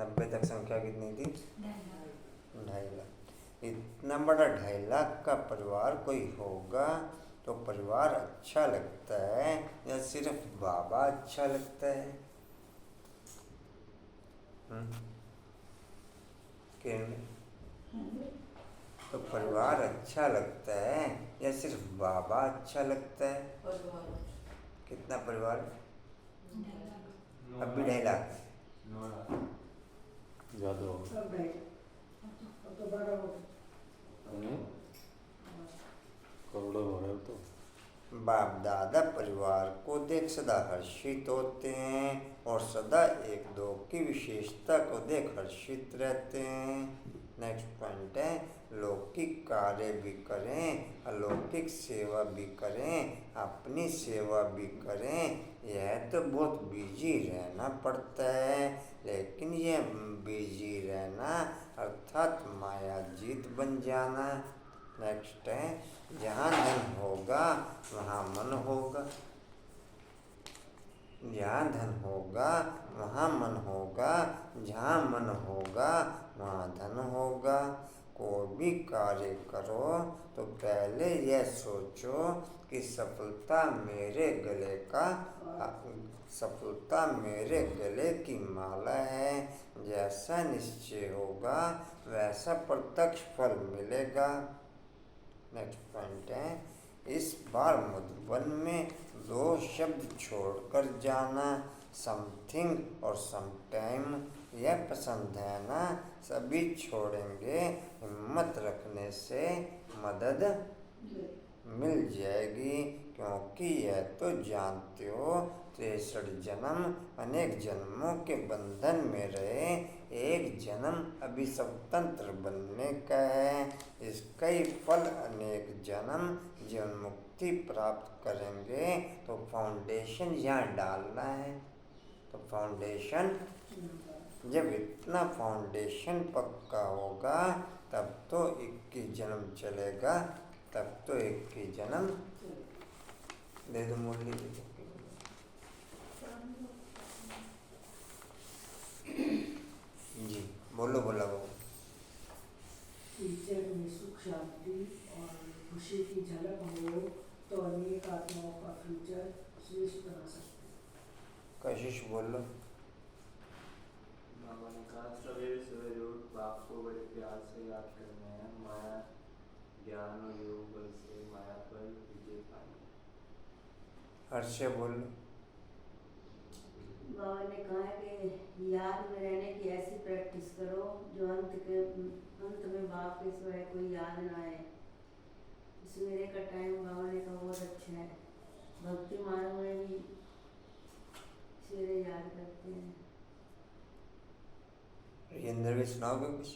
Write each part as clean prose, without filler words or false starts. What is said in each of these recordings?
90 तक संख्या कितनी थी? 2.5 लाख। इतना बड़ा 2.5 लाख का परिवार कोई होगा तो परिवार अच्छा लगता है या सिर्फ बाबा अच्छा लगता है? किरण, तो परिवार अच्छा लगता है या सिर्फ बाबा अच्छा लगता है? कितना परिवार? अब भी 2.5 लाख ज़्यादा होगा। करोड़ों हो रहे हो तो। बाप दादा परिवार को देख सदा हर्षित होते हैं और सदा एक दो की विशेषता को देख हर्षित रहते हैं। नेक्स्ट पॉइंट है, लौकिक कार्य भी करें, अलौकिक सेवा भी करें, अपनी सेवा भी करें। यह तो बहुत बिजी रहना पड़ता है, लेकिन यह बिजी रहना अर्थात माया जीत बन जाना। नेक्स्ट है, जहाँ धन होगा वहाँ मन होगा, जहाँ धन होगा वहाँ मन होगा, जहाँ मन होगा वहाँ धन होगा। कोई भी कार्य करो तो पहले यह सोचो कि सफलता मेरे गले की माला है। जैसा निश्चय होगा वैसा प्रत्यक्ष फल मिलेगा। नेक्स्ट पॉइंट है, इस बार मधुबन में 2 शब्द छोड़कर जाना, समथिंग और समटाइम। यह पसंद है ना? सभी छोड़ेंगे, हिम्मत रखने से मदद मिल जाएगी, क्योंकि यह तो जानते हो 63 जन्म अनेक जन्मों के बंधन में रहे, एक जन्म अभी स्वतंत्र बनने का है। इसका ही फल अनेक जन्म जीवन मुक्ति प्राप्त करेंगे। तो फाउंडेशन यहाँ डालना है। तो फाउंडेशन, जब इतना फाउंडेशन पक्का होगा तब तो 21 जन्म चलेगा, तब तो 21 जन्म। दे दो मुरली, दे दो। जी बोलो, बोला वो। टीचर में सुख शांति और खुशी की झलक हो तो अनेक आत्माओं का फ्यूचर श्रेष्ठ बना सकते हैं। कशिश बोलो। बाबा ने कहा सवेरे सवेरे उठ बाप को बड़े प्यार से याद करना है, माया ज्ञान और योग बल से माया पर विजय पानी। हर्ष बोलो। बाबा ने कहा है कि याद में रहने की ऐसी प्रैक्टिस करो जो अंत में बाप के सिवाय कोई याद ना आए। सवेरे का टाइम बाबा ने कहा बहुत अच्छा है, भक्ति मार्ग में भी सवेरे याद करते हैं। राजेंद्र भाई सुनाओगे कुछ?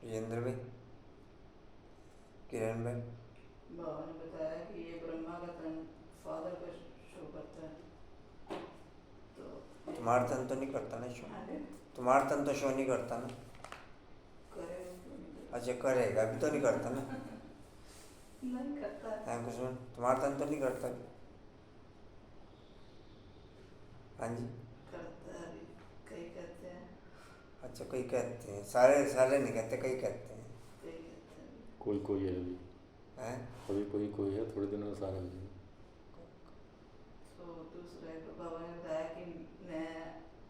राजेंद्र भाई, किरण भाई। बाबा ने बताया कि ये ब्रह्मा का तन फादर का शो करता है, तो तुम्हारा तन तो नहीं करता ना शो? तुम्हारा तन तो शो नहीं करता ना? अच्छा करेगा, अभी तो नहीं करता ना? नहीं करता। कुछ तुम्हारा तन तो नहीं करता? हाँ जी करता है, कई कहते हैं। अच्छा कई कहते हैं, सारे सारे नहीं कहते, कई कहते हैं। कई कहते हैं। कोई कोई है अभी, हैं? अभी कोई कोई है, थोड़े दिनों में सारे हो जाएंगे। तो दूसरा बाबा ने बताया कि मैं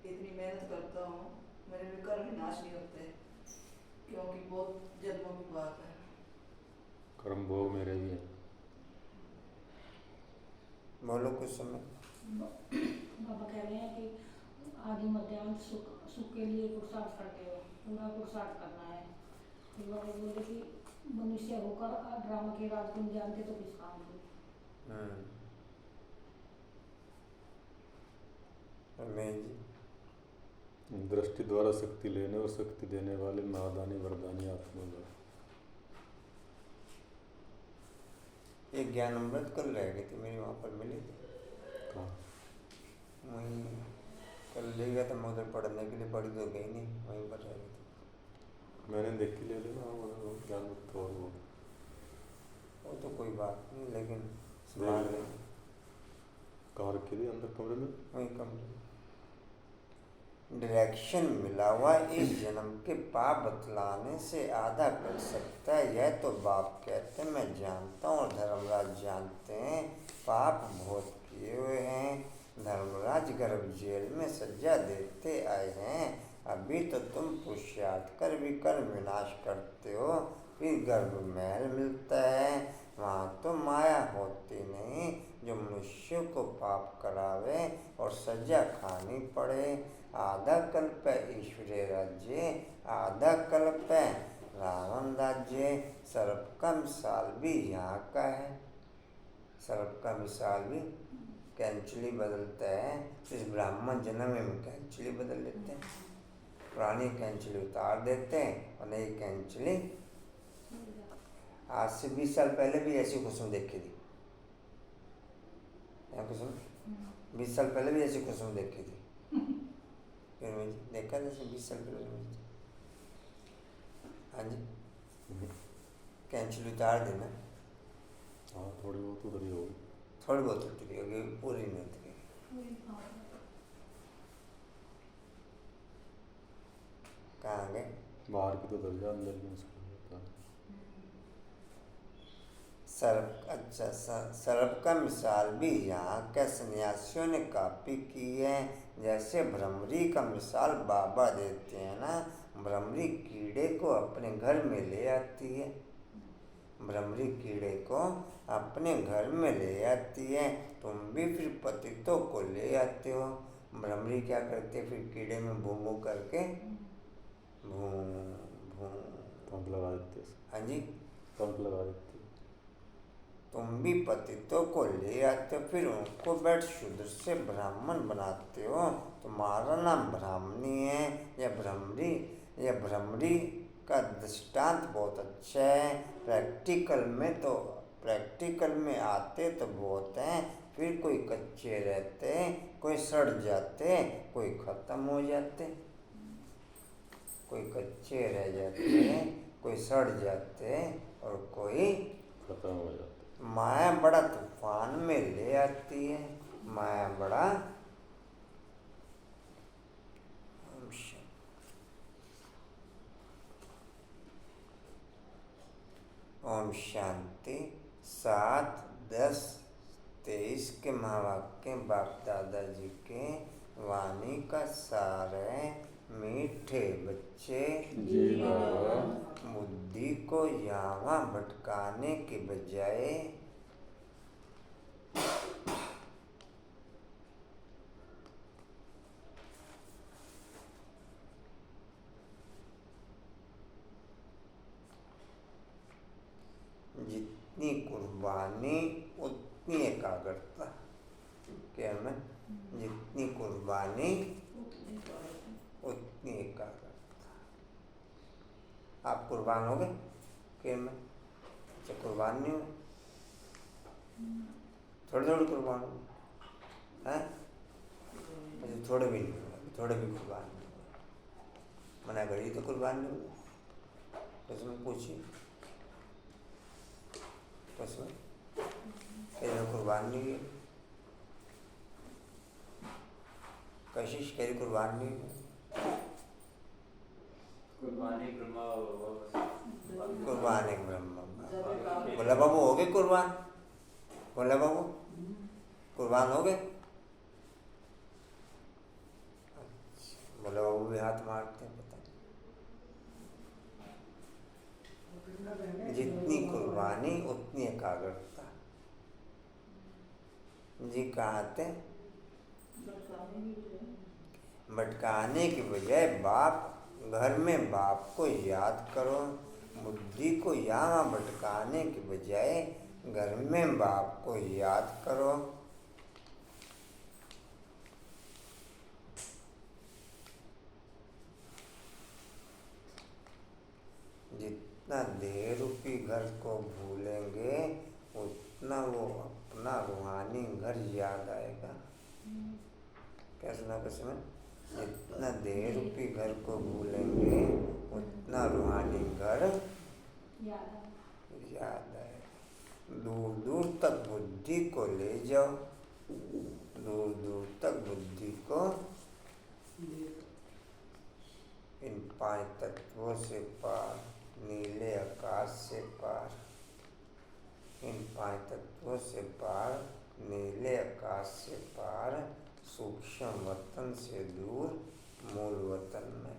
इतनी मेहनत करता हूँ, मेरे भी कर्म विनाश नहीं होते, क्योंकि बहुत जन्मों की बात है। कर्म भोग मेरे भी है। बोलो कुछ समय। बाबा कह रहे हैं कि आदि मध्यान्ह सुख के लिए पुरुषार्थ करते हो, पूरा पुरुषार्थ करना है। फिर बाबा बोले कि मनुष्य होकर ड्रामा के राजगुण जानते तो किस काम के। दृष्टि द्वारा शक्ति लेने और शक्ति देने वाले महादानी वरदानी आत्मा द्वारा। एक ज्ञान अमृत कल रह गई थी मेरी, वहाँ पर मिली थी। कहाँ? वहीं कल ले गया था मैं उधर पढ़ने के लिए, पढ़ी तो गई नहीं, वहीं पर रह गई थी। मैंने देख के ले लेना ज्ञान मुक्त और वो तो कोई बात नहीं, लेकिन देख लें। कहाँ रखी थी? अंदर कमरे में? वहीं कमरे में। डायरेक्शन मिला हुआ इस जन्म के पाप बतलाने से आधा कर सकता है। यह तो बाप कहते हैं, मैं जानता हूँ और धर्मराज जानते हैं पाप बहुत किए हुए हैं। धर्मराज गर्भ जेल में सजा देते आए हैं। अभी तो तुम पुरुषार्थ कर भी कर्म विनाश करते हो, फिर गर्भ महल मिलता है। वहाँ तो माया होती नहीं जो मनुष्य को पाप करावे और सजा खानी पड़े। आधा कल्प है ईश्वरीय राज्य, आधा कल्प है रावण राज्य। सर्प का मिसाल भी यहाँ का है। सर्प का मिसाल भी कैंचुली बदलता है। इस ब्राह्मण जन्म में कैंचुली बदल लेते हैं, पुरानी कैंचुली उतार देते हैं और नई कैंचुली। आज से 20 साल पहले भी ऐसी कुसुम देखी थी, कुसुम 20 साल पहले भी ऐसी कुसुम देखी थी। फिर मैं देखा जैसे 20 साल पहले। हाँ जी, कैंचुली उतार देना। हाँ, थोड़ी बहुत उधरी होगी, थोड़ी बहुत उतरी होगी, पूरी नहीं उतरी। कहाँ गए? बाहर की तो दर्जा अंदर की मुश्किल होता है। सर्प, अच्छा सर्प का मिसाल भी यहाँ के सन्यासियों ने कॉपी की है। जैसे भ्रमरी का मिसाल बाबा देते हैं ना, भ्रमरी कीड़े को अपने घर में ले आती है। भ्रमरी कीड़े को अपने घर में ले आती है। तुम भी फिर पतितों को ले आते हो। भ्रमरी क्या करते हैं फिर कीड़े में भूं भूं करके भूं भूं पंख लगा देते हैं, हाँ जी, पंख लगा देते हैं। तुम भी पतितों को ले आते हो, फिर उनको बैठ शूद्र से ब्राह्मण बनाते हो। तुम्हारा नाम ब्राह्मणी है या भ्रमरी। यह भ्रमरी का दृष्टांत बहुत अच्छा है। प्रैक्टिकल में आते तो बहुत हैं, फिर कोई कच्चे रहते, कोई सड़ जाते, कोई ख़त्म हो जाते। कोई कच्चे रह जाते, कोई सड़ जाते और कोई खत्म हो जाता माया बड़ा तूफान में ले आती है। माया बड़ा ओम शांति। 7-10-23 के महावाक्य बाप दादाजी के वाणी का सार है। मीठे बच्चे जी बाबा। बुद्धि को यहाँ भटकाने के बजाय जितनी कुर्बानी उतनी एकाग्रता। क्या मैं जितनी कुर्बानी उतनी एकाग्रता। आप कुर्बान हो गए? क्या मैं अच्छा कुर्बान नहीं हुए? थोड़े थोड़े कुर्बान हो हैं? अच्छा थोड़े भी नहीं हुए, थोड़े भी कुर्बान नहीं हुए। मना करिए तो कुर्बान नहीं हुए। तो उसमें पूछिए तो उसमें कहीं कुर्बान नहीं हुई। कशिश कहीं कुर्बान नहीं हुई। कुर्बानी ब्रह्मा कुर्बान एक ब्रह्म। बोला बाबू हो गए कुर्बान? बोला बाबू कुर्बान हो गए? बोला बाबू भी हाथ मारते हैं। पता जितनी कुर्बानी उतनी एकाग्रता। जी कहाँ थे? भटकाने की बजाय बाप घर में बाप को याद करो। बुद्धि को यहाँ भटकाने के बजाय घर में बाप को याद करो। जितना देह रूपी घर को भूलेंगे उतना वो अपना रूहानी घर याद आएगा। क्या सुना कसम? जितना देह रूपी घर को भूलेंगे उतना रूहानी घर याद आएगा। दूर दूर तक बुद्धि को ले जाओ, दूर दूर तक बुद्धि को पांच तत्वों से पार, नीले आकाश से पार। इन पांच तत्वों से पार, नीले आकाश से पार, सूक्ष्म वतन से दूर, मूल वतन में।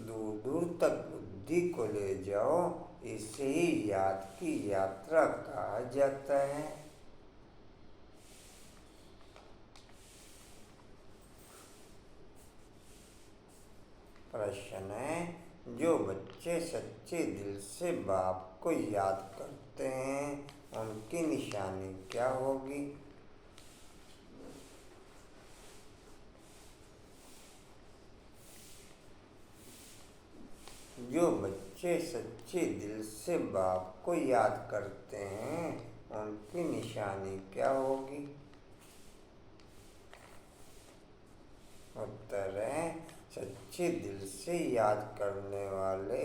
दूर दूर तक बुद्धि को ले जाओ, इसे ही याद की यात्रा कहा जाता है। प्रश्न है, जो बच्चे सच्चे दिल से बाप को याद करते हैं, उनकी निशानी क्या होगी? जो बच्चे सच्चे दिल से बाप को याद करते हैं, उनकी निशानी क्या होगी? उत्तर है, सच्चे दिल से याद करने वाले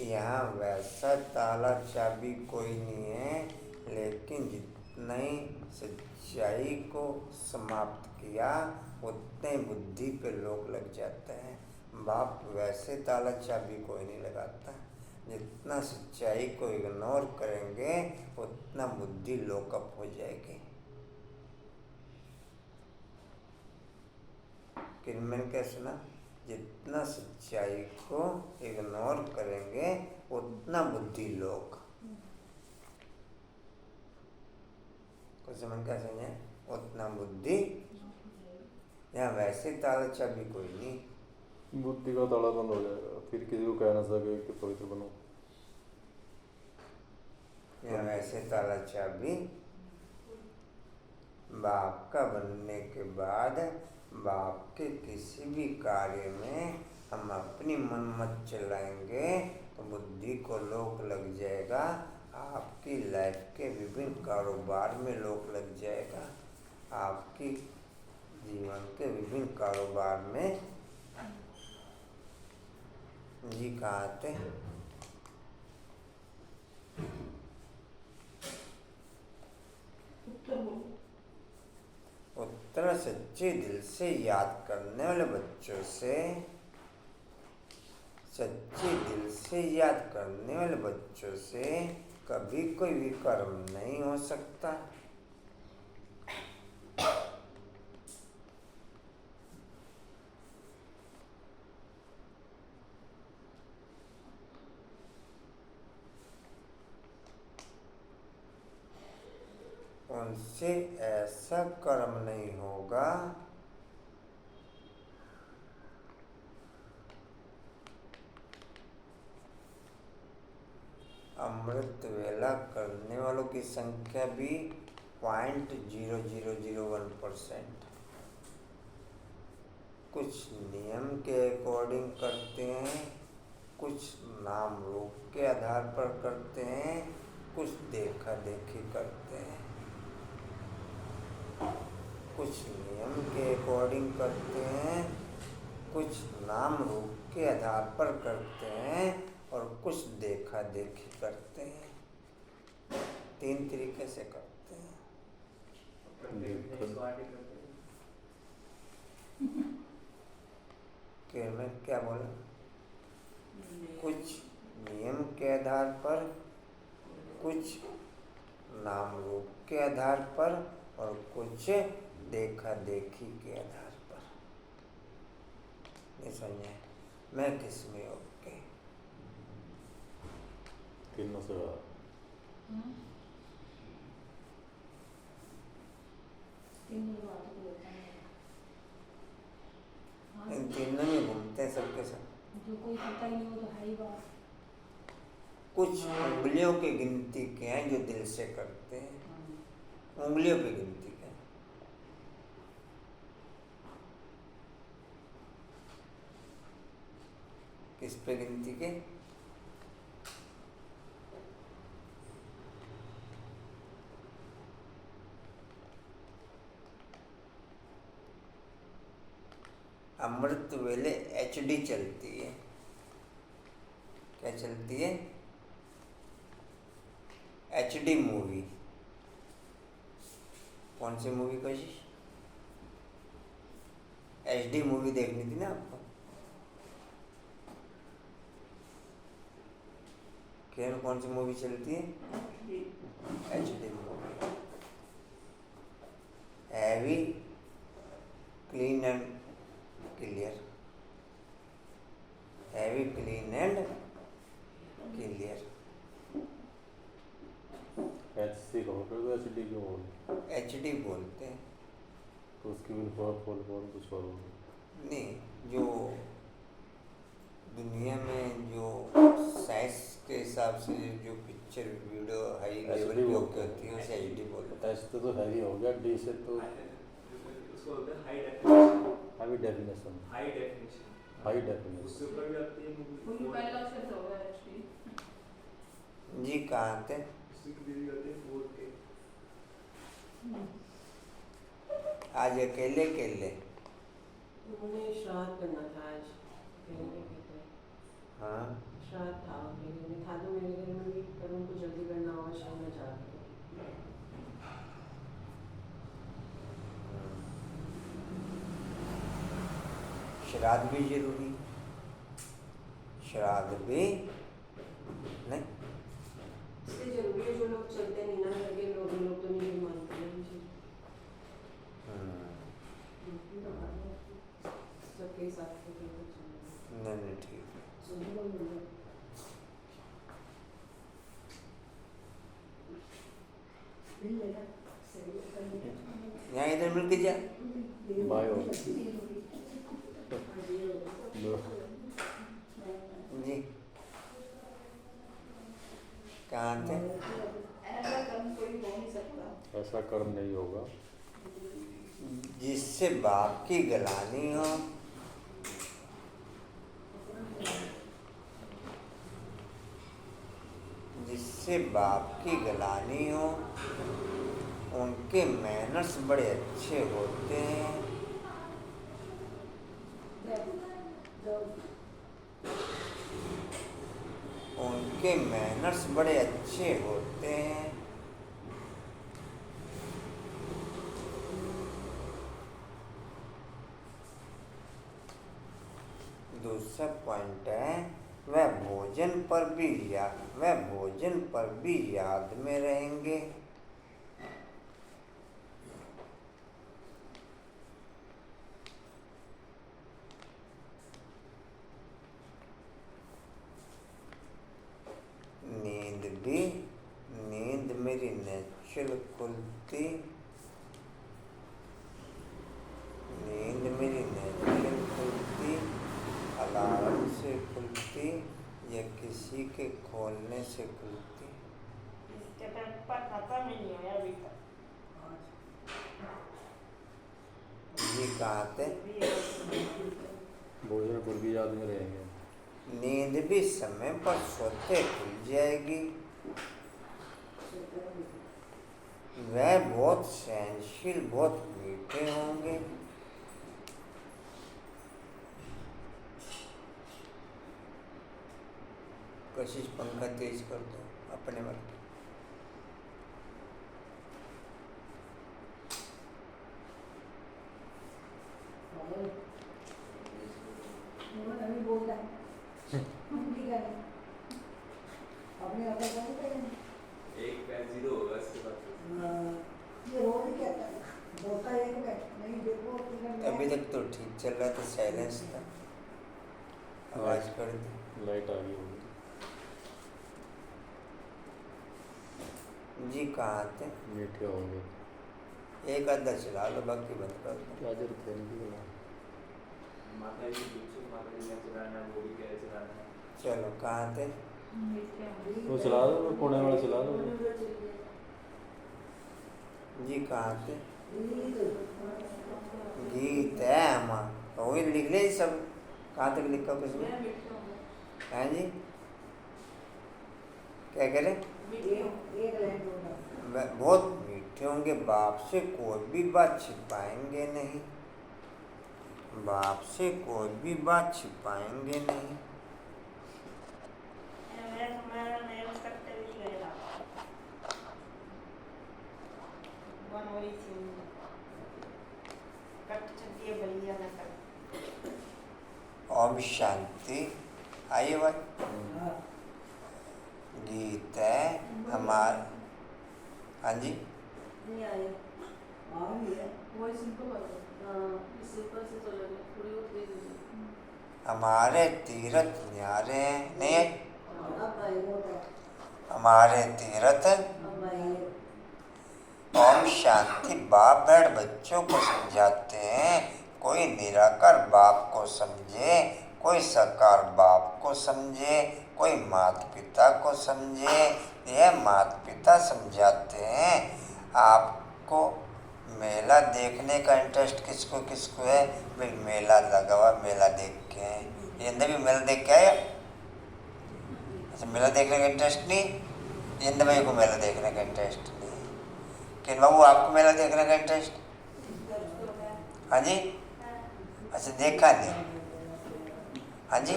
यहाँ वैसा ताला चाबी कोई नहीं है, लेकिन जितने सच्चाई को समाप्त किया उतने बुद्धि पे लोग लग जाते हैं। बाप वैसे ताला चाबी कोई नहीं लगाता। जितना सच्चाई को इग्नोर करेंगे उतना बुद्धि लोकअप हो जाएगी। कि मैंने क्या सुना? जितना सच्चाई को इग्नोर करेंगे उतना बुद्धि लोक। कुछ समझ क्या समझे? उतना बुद्धि। यहाँ वैसे ताला चाबी कोई नहीं। बुद्धि का ताला बंद हो जाएगा, फिर किसी को कह ना सके कि पवित्र बनो। यहाँ वैसे ताला चाबी बाप का बनने के बाद बाप के किसी भी कार्य में हम अपनी मन मत चलाएंगे तो बुद्धि को लोक लग जाएगा। आपकी लाइफ के विभिन्न कारोबार में लोक लग जाएगा। आपकी जीवन के विभिन्न कारोबार में जी कहाँ आते? उत्तर सच्चे दिल से याद करने वाले बच्चों से, सच्चे दिल से याद करने वाले बच्चों से कभी कोई विकर्म नहीं हो सकता। उनसे ऐसा कर्म नहीं होगा अमृत वेला करने वालों की संख्या भी 0.0001%। कुछ नियम के अकॉर्डिंग करते हैं, कुछ नाम रूप के आधार पर करते हैं, कुछ देखा देखी करते हैं। कुछ नियम के अकॉर्डिंग करते हैं, कुछ नाम रूप के आधार पर करते हैं और कुछ देखा देखी करते हैं। 3 तरीके से करते हैं। कि मैं क्या बोला? कुछ नियम के आधार पर, कुछ नाम रूप के आधार पर और कुछ देखा देखी के आधार पर। नहीं समझे? मैं किसमें ओके? तीनों से बाहर। इन तीनों में घूमते हैं सबके सब। जो कोई पता ही नहीं वो तो है ही बात। कुछ उंगलियों की गिनती के हैं जो दिल से करते हैं। उंगलियों की गिनती के। किस पे गिनती के? अमृत वेले HD चलती है। क्या चलती है? HD movie. कौन सी मूवी कोशिश? HD मूवी देखनी थी ना आपको। खेल कौन सी मूवी चलती है? HD movie. Heavy, clean and clear. Heavy, clean and clear. HC कहोगे तो HD क्यों बोले? HD बोलते हैं। तो उसकी भी फॉल कुछ और होगा। नहीं, जो दुनिया में जो साइंस के हिसाब से जो picture video high level HD पे बोलते हैं। होती है उसे HD बोलते हैं। H तो हैवी हो गया, D से तो उसको बोलते हैं high definition. High definition. High definition. High definition. उससे ऊपर भी आती है उनकी मूवी। पहला अक्षर तो होगा HD। जी कहाँ थे? उसकी भी आती है 4K। आज अकेले अकेले? मुझे श्राद्ध करना था आज, अकेले के हाँ, श्राद्ध था, अकेले में था तो मेरे घर में भी, पर उनको जल्दी करना होगा, शायद मैं जा रही हूँ। श्राद्ध भी जरूरी। श्राद्ध भी नहीं। इसलिए जरूरी है, जो लोग चलते नहीं ना करके लोग तो नहीं मानते हैं मुझे। सबके साथ नहीं नहीं ठीक। यहाँ इधर मिल के जा। बायो जी कहाँ थे? ऐसा कर्म कोई हो नहीं सकता। ऐसा कर्म नहीं होगा जिससे बाप की गलानी हो, जिससे बाप की गलानी हो। उनके मैनर्स बड़े अच्छे होते हैं। उनके मैनर्स बड़े अच्छे होते हैं। दूसरा पॉइंट है वह भोजन पर भी याद में रहेंगे। नींद मेरी नेचुरल खुलती, नींद मेरी नेचुरल खुलती, अलार्म से खुलती या किसी के खोलने से खुलती। इसके पेपर खत्म ही नहीं हुआ अभी तक। ये कहाँ थे? भोजन पर भी याद में रहेंगे। नींद भी समय पर सोते खुल जाएगी। वह बहुत सहनशील, बहुत मीठे होंगे। कोशिश पंखा तेज कर दो अपने वक्त। अभी बोल रहा है ठीक है अपने अपने कौन करेंगे। एक पैर 0 होगा इसके बाद। ये रोज क्या बोलता है कि नहीं देखो अभी तक तो ठीक चल रहा था, साइलेंस था। आवाज कर दी। लाइट आ गई होगी। जी कहाँ थे? मीठे होंगे। एक आधा चला लो, बाकी बंद कर दो। गाजर तेल भी बना। माता जी पूछो, माता जी ने चलाना है, वो भी कह चलाना है। चलो कहाँ थे? वो चला दो, पुणे वाला चला दो। जी कहाँ थे? गीत है हमारा तो वही लिख ले सब। कहाँ तक लिखा कुछ में? हाँ जी क्या कह रहे? बहुत मीठे होंगे, बाप से कोई भी बात छिपाएंगे नहीं, बाप से कोई भी बात छिपाएंगे नहीं। शांति। आइए भाई, गीत है हमारा। हाँ जी, नहीं आए। वो सिंपल वाला हाँ, इस सिंपल से तो लगे थोड़ी और दे दीजिए। हमारे तीरथ न्यारे हैं। नहीं है, अब आए होता, हमारे तीरथ। अब आए। ओम शांति। बाप बैठ बच्चों को समझाते हैं, कोई निराकार बाप को समझे, कोई साकार बाप को समझे, कोई माता पिता को समझे। यह माता पिता समझाते हैं। आपको मेला देखने का इंटरेस्ट किसको किसको है? भाई मेला लगा हुआ, मेला देख के आए। ये अंदर भी मेला देख के आए? अच्छा, मेला देखने का इंटरेस्ट नहीं? ये अंदर भाई को मेला देखने का इंटरेस्ट नहीं? किन बाबू, आपको मेला देखने का इंटरेस्ट? हाँ जी, अच्छा देखा नहीं? हाँ जी,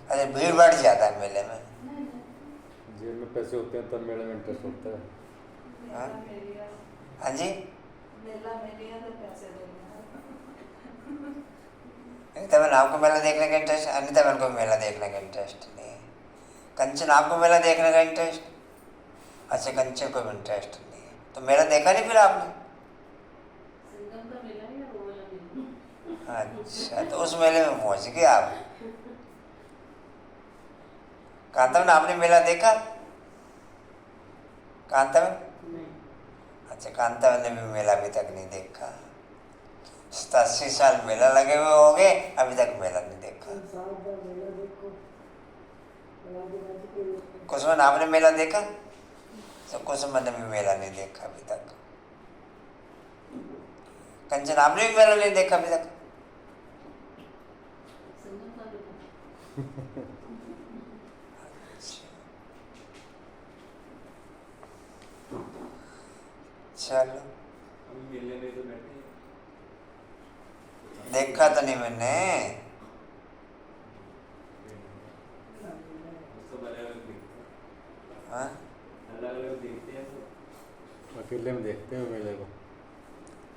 अच्छा भीड़ बढ़ जाता है मेले में? जेब में पैसे होते हैं तब मेले में इंटरेस्ट होता है। हाँ? हाँ जी, अनिता बहन आपको मेला देखने का इंटरेस्ट? अनिता बहन को मेला देखने का इंटरेस्ट नहीं है। कंचन आपको मेला देखने का इंटरेस्ट? अच्छा, कंचन को भी इंटरेस्ट नहीं है। तो मेला देखा नहीं फिर आपने? संगम का मेला है या वो वाला मेला? अच्छा, तो उस मेले में पहुंच गए आप। कांता बहन आपने मेला देखा? कांता बहन? नहीं, अच्छा, कांता बहन ने भी मेला अभी तक नहीं देखा। 87 साल मेला लगे हुए हो गए, अभी तक मेला नहीं देखा। कुसुमन आपने मेला देखा? तो कुसुमन ने भी मेला नहीं देखा अभी तक। कंचन आपने भी मेला नहीं देखा अभी तक? संगम का मेला। चलो, अभी मेले में तो बैठे हैं। देखा तो नहीं मैंने। सब अलग अलग देखते हैं, हाँ? अलग अलग देखते हैं सब। अकेले में देखते हैं मेले को।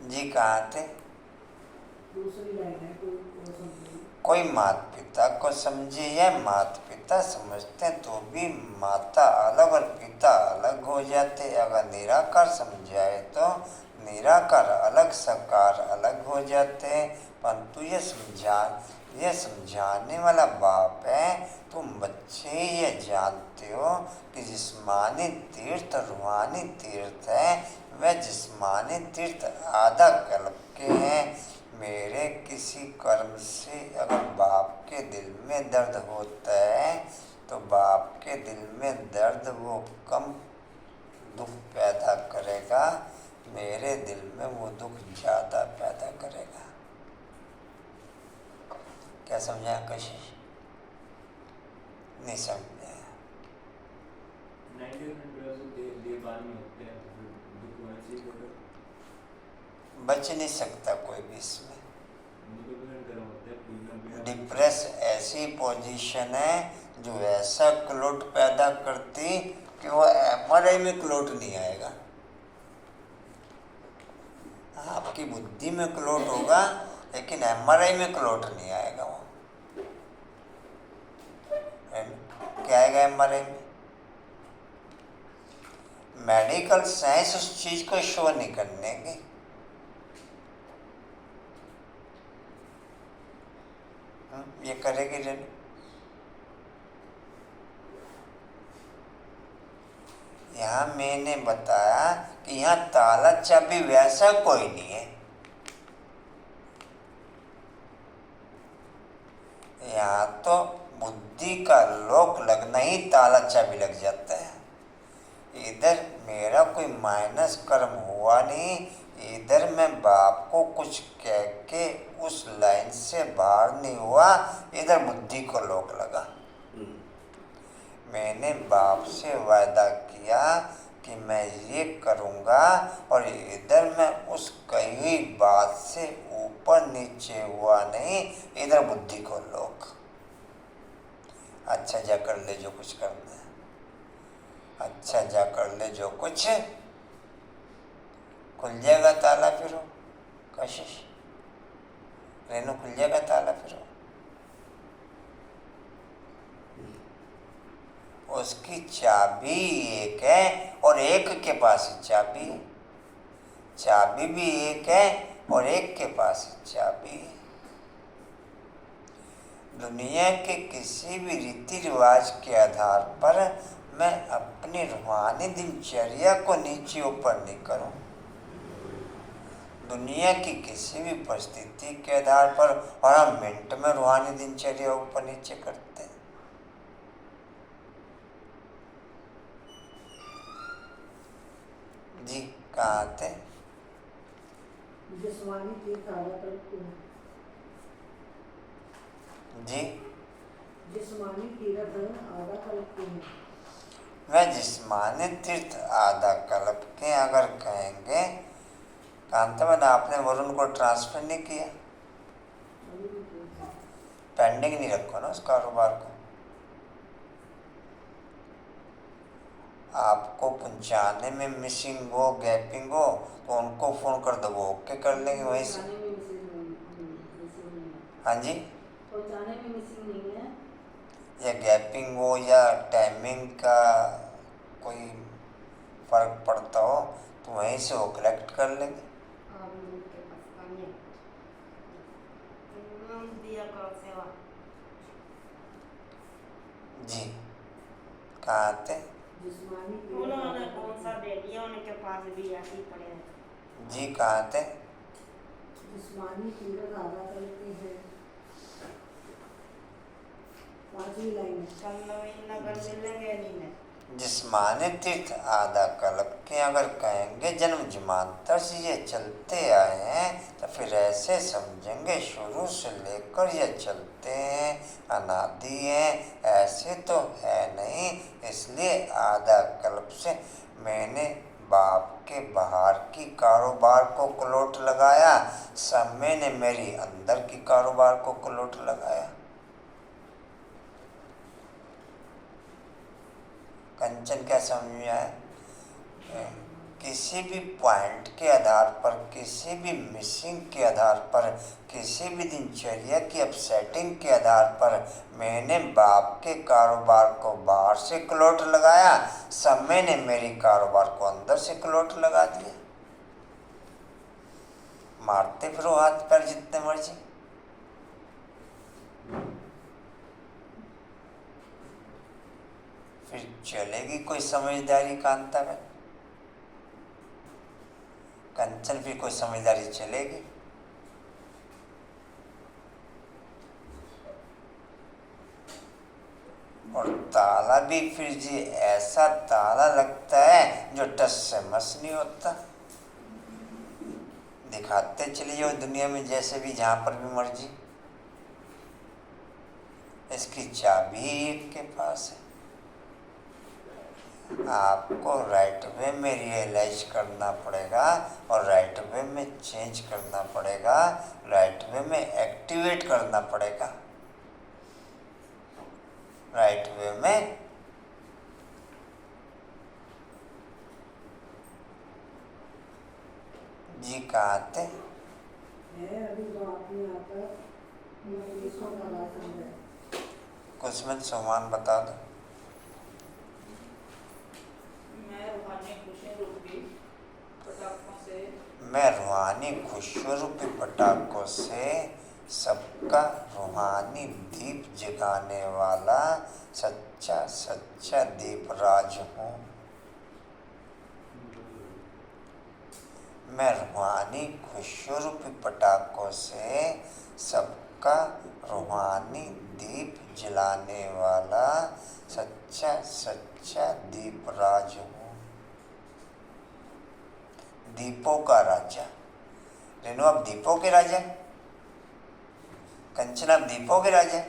जी कहाँ थे? दूसरी लाइन है, कोई और समझे। कोई माता पिता को समझे या माता पिता समझते हैं तो भी माता अलग और पिता अलग हो जाते। अगर निराकार समझाए तो निराकार अलग, साकार अलग हो जाते हैं। परंतु ये समझाने वाला बाप है। तुम बच्चे ये जानते हो कि जिस्मानी तीर्थ रूहानी तीर्थ है। वह जिस्मानी तीर्थ आधा कल्प के हैं। मेरे किसी कर्म से अगर बाप के दिल में दर्द होता है तो बाप के दिल में दर्द वो कम दुख पैदा करेगा, मेरे दिल में वो दुख ज़्यादा पैदा करेगा। क्या समझा कशिश? नहीं समझा? 90% देवान में होते हैं, तो फिर दुख होना चाहिए होगा। बच नहीं सकता कोई भी इसमें। गर्म होते हैं, डिप्रेस ऐसी पोजीशन है जो ऐसा क्लोट पैदा करती कि वो एमआरआई में क्लोट नहीं आएगा। आपकी बुद्धि में क्लोट होगा लेकिन एमआरआई में क्लोट नहीं आएगा। वो क्या आएगा एमआरआई में? मेडिकल साइंस उस चीज को शो नहीं करने की। ये करेगी नहीं। यहाँ मैंने बताया कि यहाँ ताला चाबी वैसा कोई नहीं है। यहाँ तो बुद्धि का लॉक लगना ही ताला चाबी लग जाता है। इधर मेरा कोई माइनस कर्म हुआ नहीं, इधर मैं बाप को कुछ कह के उस लाइन से बाहर नहीं हुआ, इधर बुद्धि को लॉक लगा। मैंने बाप से वादा किया कि मैं ये करूँगा और इधर मैं उस कही बात से ऊपर नीचे हुआ नहीं, इधर बुद्धि को लॉक। अच्छा जा कर ले जो कुछ करना है, अच्छा जा कर ले जो कुछ, खुल जाएगा ताला। फिर कशिश रेनू खुल जाएगा ताला फिर। उसकी चाबी एक है और एक के पास ही चाबी है। चाबी भी एक है और एक के पास ही चाबी है। दुनिया के किसी भी रीति रिवाज के आधार पर मैं अपनी रूहानी दिनचर्या को नीचे ऊपर नहीं करूं। दुनिया की किसी भी परिस्थिति के आधार पर, और हम मिनट में रूहानी दिनचर्या ऊपर नीचे करते हैं। जी कहाँ आते? जिस्मानी तीर्थ आधा कल्प है। जी जिस्मानी तीर्थ आधा कल्प है। वह जिस्मानी तीर्थ आधा कल्प के अगर कहेंगे, कांतावन आपने वरुण को ट्रांसफर नहीं किया, अभी भी तीर्थ है। पेंडिंग नहीं रखो ना उस कारोबार को। आपको पहुंचाने में मिसिंग हो, गैपिंग हो तो उनको फोन कर दो, वो ओके कर लेंगे वहीं से। पहुंचाने में मिसिंग नहीं है। हाँ जी, पहुंचाने में मिसिंग नहीं है। या गैपिंग हो या टाइमिंग का कोई फर्क पड़ता हो तो वहीं से वो कलेक्ट कर लेंगे। जी कहाँ आते? जिस्मानी उन्होंने कौन सा दे दिया, उनके पास भी ऐसे ही पड़े हैं। जी कहाँ आते? जिस्मानी तीर्थ आधा कल्प है। 5वीं लाइन है। कल नगर मिलेंगे नहीं है। जिस्मानी तीर्थ आधा कल्प के अगर कहेंगे जन्म जन्मांतर से ये चलते आए हैं तो फिर ऐसे समझेंगे शुरू से लेकर ये चलते हैं, अनादि हैं, ऐसे तो है नहीं। इसलिए आधा कल्प से मैंने बाप के बाहर की कारोबार को क्लोट लगाया, समय ने मेरी अंदर की कारोबार को क्लोट लगाया। कंचन क्या समझ में आया? किसी भी पॉइंट के आधार पर, किसी भी मिसिंग के आधार पर, किसी भी दिनचर्या की अपसेटिंग के आधार पर मैंने बाप के कारोबार को बाहर से क्लोट लगाया, समय ने मेरी कारोबार को अंदर से क्लोट लगा दिया। मारते फिरो हाथ पैर जितने मर्जी। फिर चलेगी कोई समझदारी कांता में? कंचन फिर कोई समझदारी चलेगी? और ताला भी फिर जी ऐसा ताला लगता है जो टस से मस नहीं होता। दिखाते चलिए जाओ दुनिया में जैसे भी, जहां पर भी मर्जी, इसकी चाबी एक के पास है। आपको राइट वे में रियलाइज करना पड़ेगा और राइट वे में चेंज करना पड़ेगा, राइट वे में एक्टिवेट करना पड़ेगा। राइट वे में जी कहाँ आते? अभी तो आपने आता इसको लगा समझा। कुछ में सामान बता दो। मैं रूहानी खुशी रूपी पटाखों से मैं रूहानी खुशियों रूपी पटाखों से सबका रूहानी दीप जगाने वाला सच्चा सच्चा दीपराज हूँ। मैं रूहानी खुशियों रूपी पटाखों से सबका रूहानी दीप जलाने वाला सच्चा सच्चा दीपराज हूँ। दीपों का राजा। रेनू आप दीपों के राजा? कंचन आप दीपों के राजा?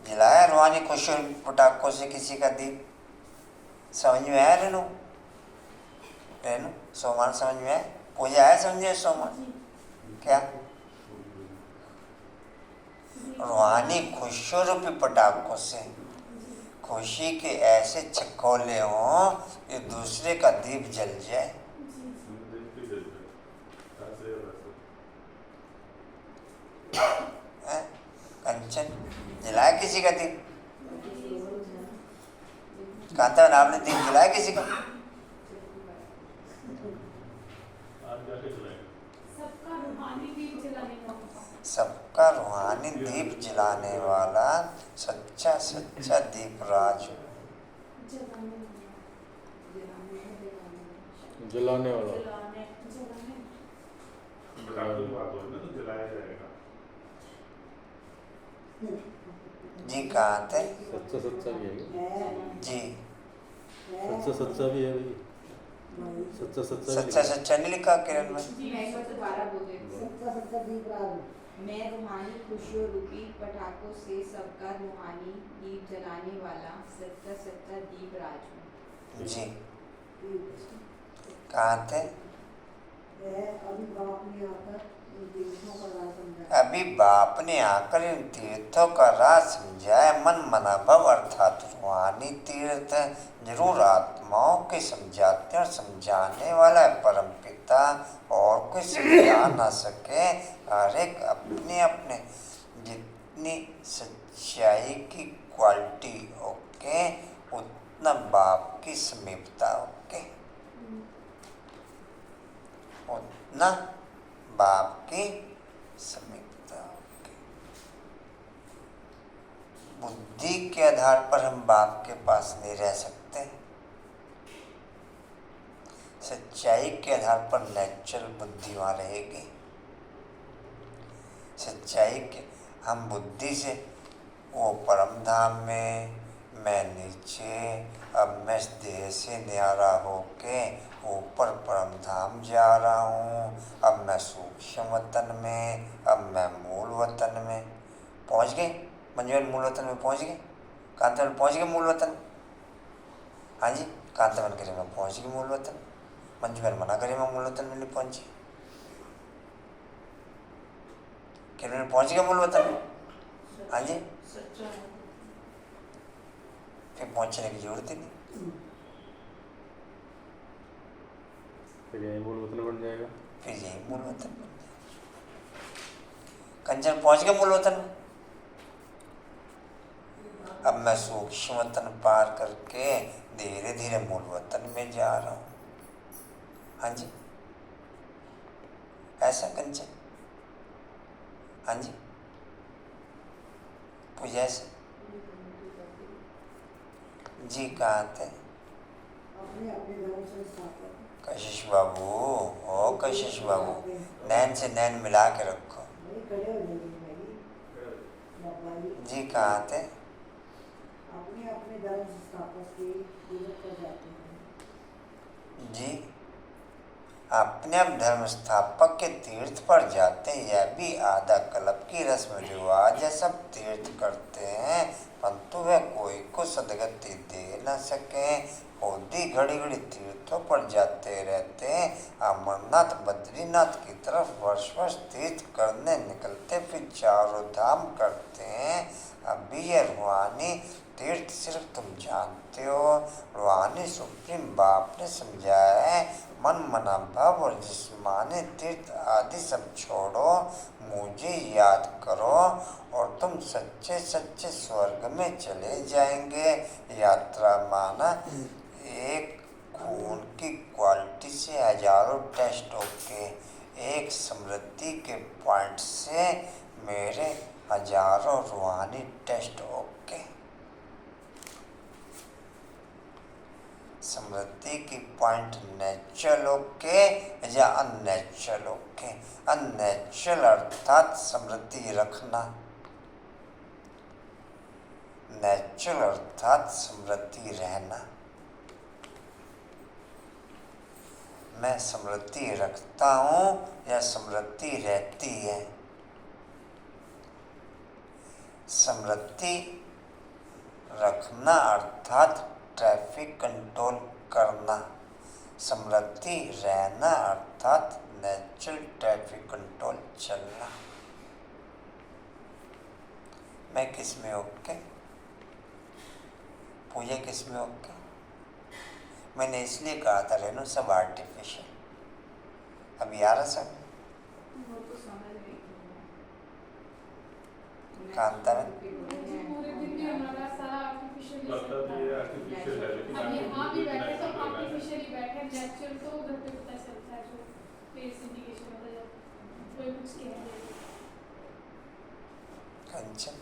जलाया रूहानी खुशियों पटाखों से किसी का दीप? समझ में आया रेनू? रेनू सोमान समझ में आया? पूजा आया समझे सोमान? क्या रूहानी खुशियों रूपी पटाखों से खुशी के ऐसे छकोले हों कि दूसरे का दीप जल जाए। हैं? कंचन जलाया किसी का दीप? कांतावन आपने दीप जलाया किसी का? सबका रूहानी दीप जलाने का सबका रूहानी दीप जलाने वाला सच्चा सच्चा दीपराज जलाने वाला। जी कहाँ थे? सच्चा सच्चा भी है जी सच्चा सच्चा भी है भाई। सच्चा सच्चा भी सच्चा सच्चा नहीं लिखा किरण में? मैं रूहानी खुशियों रूपी पटाखों से सबका रूहानी दीप जलाने वाला सच्चा सच्चा दीप राज हूँ। जी कहाँ थे? अभी बाप ने आकर इन तीर्थों का राज समझाया। मन मना भव अर्थात रूहानी तीर्थ जरूर आत्माओं के समझाते और समझाने वाला है परम पिता, और कोई समझा ना सके। हर एक अपने अपने जितनी सच्चाई की क्वालिटी ओके उतना बाप की समीपता ओके, उतना बाप की समीपता ओके। बुद्धि के आधार पर हम बाप के पास नहीं रह सकते। सच्चाई के आधार पर नेचुरल बुद्धि वहाँ रहेगी। सच्चाई के हम बुद्धि से वो परम धाम में, मैं नीचे, अब मैं इस देह से न्यारा होके ऊपर परम धाम जा रहा हूँ। अब मैं सूक्ष्म वतन में, अब मैं मूल वतन में पहुँच गए। मंजूबेन मूल वतन में पहुँच गए, कांतावन पहुँच गए मूल वतन। हाँ जी कांतावन करे मैं पहुँच गई मूल वतन। मंजूबेन मना करे मैं मूल वतन में नहीं पहुँची। किरण पहुँच गए मूल वतन में? हाँ जी फिर पहुँचने की जरूरत ही नहीं। फिर यही मूल वतन बन जाएगा। फिर यही मूल वतन बन जाएगा। कंचन पहुँच गए मूल वतन में। अब मैं सूक्ष्म वतन पार करके धीरे धीरे मूल वतन में जा रहा हूँ। हाँ जी ऐसा कंचन? हाँ जी पूजा से जी कहाँ थे? कशिश बाबू, ओ कशिश बाबू, नैन से नैन मिला के रखो। जी कहाँ थे? जी अपने अब धर्म स्थापक के तीर्थ पर जाते हैं। यह भी आधा कल्प की रस्म रिवाज है। सब तीर्थ करते हैं परंतु वह कोई को सदगति दे न सके। खुद ही घड़ी घड़ी तीर्थों पर जाते रहते हैं। अमरनाथ बद्रीनाथ की तरफ वर्ष वर्ष तीर्थ करने निकलते, फिर चारों धाम करते हैं। अभी यह रूहानी तीर्थ सिर्फ तुम जानते हो। रूहानी सुप्रीम बाप ने समझाया है मन मना भाव और जिस्मानी तीर्थ आदि सब छोड़ो, मुझे याद करो और तुम सच्चे सच्चे स्वर्ग में चले जाएंगे। यात्रा माना एक खून की क्वालिटी से हजारों टेस्ट होके, एक स्मृति के पॉइंट से मेरे हजारों रूहानी टेस्ट ओके। स्मृति की पॉइंट नेचुरल ओके या अननेचुरल ओके। अननेचुरल अर्थात स्मृति रखना, नेचुरल अर्थात स्मृति रहना। मैं स्मृति रखता हूँ या स्मृति रहती है? स्मृति रखना अर्थात ट्रैफिक कंट्रोल करना। स्मृति रहना अर्थात नेचुरल ट्रैफिक कंट्रोल चलना। मैं किस में ओके? पूजा किस में ओके? मैंने इसलिए कहा था रेनू सब आर्टिफिशियल। अभी आ रहा सब? वो तो समझ गई कांता में पूरे दिन में हमारा सारा आर्टिफिशियल मतलब ये आर्टिफिशियल है लेकिन अब यहाँ भी बैठे तो natural है। आर्टिफिशियली बैठे, नेचुरल तो उधर पे पता चलता है जो फेस इंडिकेशन होता है जब कोई कुछ कह दे। कंचन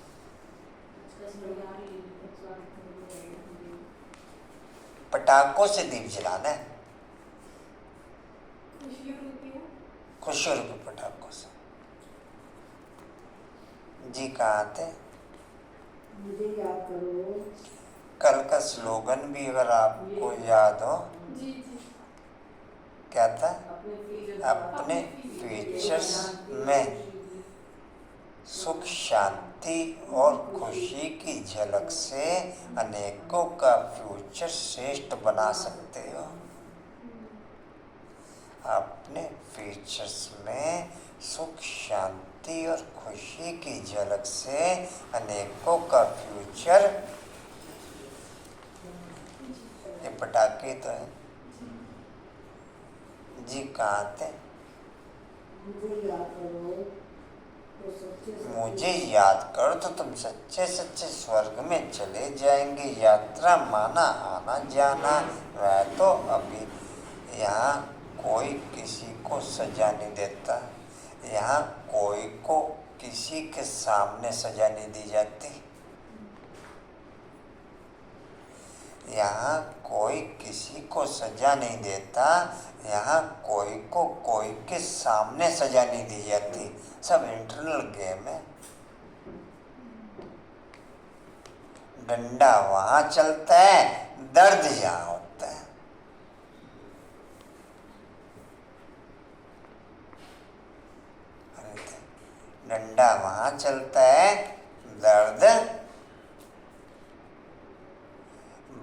पटाखों से दीप जलाना है, खुशी होती है। खुशियों के पटाखों से। जी कहाँ थे? मुझे याद करो। कल का स्लोगन भी अगर आपको याद हो, जी जी। क्या था? अपने फीचर्स अपने फीचर्स में सुख शांति और खुशी की झलक से अनेकों का फ्यूचर श्रेष्ठ बना सकते हो। अपने फीचर्स में सुख शांति और खुशी की झलक से अनेकों का फ्यूचर, ये पटाखे तो है जी। कहाँ थे? मुझे याद करो तो सच्चे मुझे याद कर तो तुम सच्चे सच्चे स्वर्ग में चले जाएंगे। यात्रा माना आना जाना, वह तो अभी यहाँ कोई किसी को सजा नहीं देता, यहाँ कोई को किसी के सामने सजा नहीं दी जाती, यहाँ कोई किसी को सजा नहीं देता, यहाँ कोई को कोई के सामने सजा नहीं दी जाती। सब इंटरनल गेम है। डंडा वहाँ चलता है, दर्द यहाँ होता है। डंडा वहाँ चलता है, दर्द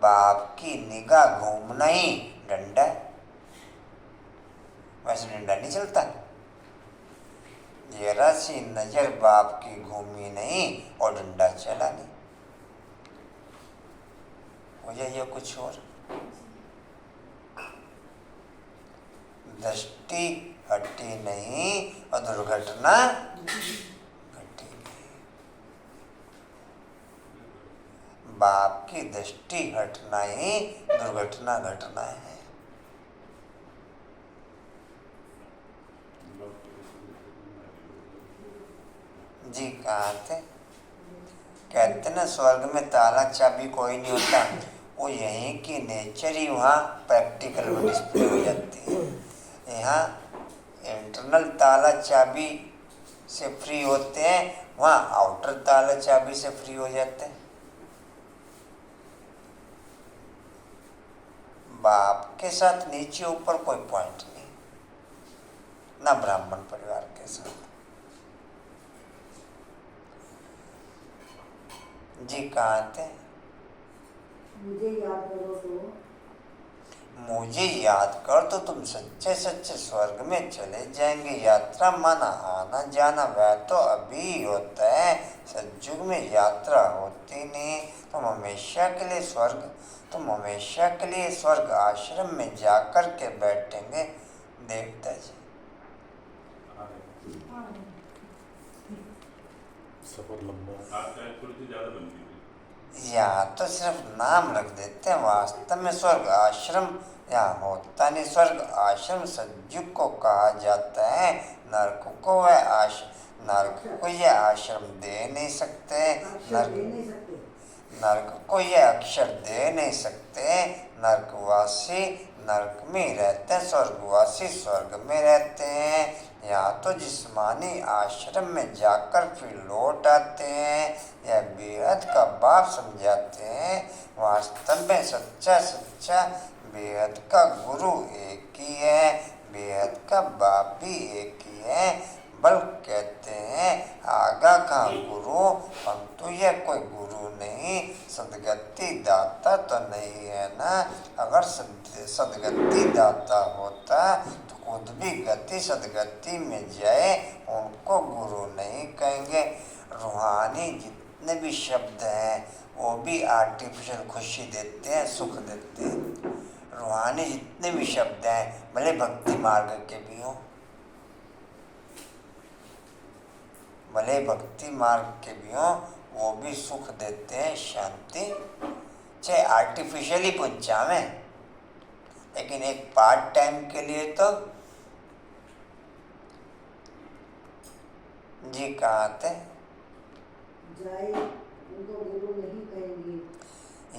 बाप की निगाह घूमना ही डंडा है। वैसे डंडा नहीं चलता। जरा सी नजर बाप की घूमी नहीं और डंडा चला नहीं। हो जाइए कुछ और। दृष्टि हटी नहीं और दुर्घटना घटी नहीं। बाप की दृष्टि हटना ही दुर्घटना घटना है। जी कहाँ थे? कहते ना स्वर्ग में ताला चाबी कोई नहीं होता, वो यहीं की नेचर ही वहाँ प्रैक्टिकल में डिस्प्ले हो जाती है। यहाँ इंटरनल ताला चाबी से फ्री होते हैं, वहाँ आउटर ताला चाबी से फ्री हो जाते हैं। बाप के साथ नीचे ऊपर कोई पॉइंट नहीं, ना ब्राह्मण परिवार के साथ। जी कहाँ थे? मुझे याद करो तो मुझे याद कर तो तुम सच्चे सच्चे स्वर्ग में चले जाएंगे। यात्रा माना आना जाना, वह तो अभी होता है, सतयुग में यात्रा होती नहीं। तुम हमेशा के लिए स्वर्ग आश्रम में जाकर के बैठेंगे देवता जी। सफर लंबा है। थोड़ी सी ज्यादा बनती है। यहाँ तो सिर्फ नाम रख देते हैं, वास्तव में स्वर्ग आश्रम यहाँ होता नहीं। स्वर्ग आश्रम सतयुग को कहा जाता है। नरक को यह आश्रम दे नहीं सकते, नरक को यह अक्षर दे नहीं सकते। नरकवासी नरक में ही रहते हैं, स्वर्गवासी स्वर्ग में रहते हैं। यहाँ तो जिस्मानी आश्रम में जाकर फिर लौट आते हैं। यह बेहद का बाप समझाते हैं। वास्तव में सच्चा बेहद का गुरु एक ही है, बेहद का बाप भी एक ही है। बल कहते हैं आगा का गुरु, परंतु यह कोई गुरु नहीं, सदगति दाता तो नहीं है ना। अगर सदगति दाता होता तो खुद भी गति सदगति में जाए, उनको गुरु नहीं कहेंगे। रूहानी जितने भी शब्द हैं वो भी आर्टिफिशियल खुशी देते हैं, सुख देते हैं। रूहानी जितने भी शब्द हैं, भले भक्ति मार्ग के भी हों, भले भक्ति मार्ग के भी हों, वो भी सुख देते हैं, शांति, चाहे आर्टिफिशियली पहुंचावे, लेकिन एक पार्ट टाइम के लिए तो। जी कहाँ थे? जाए उनको गुरु नहीं कहेंगे।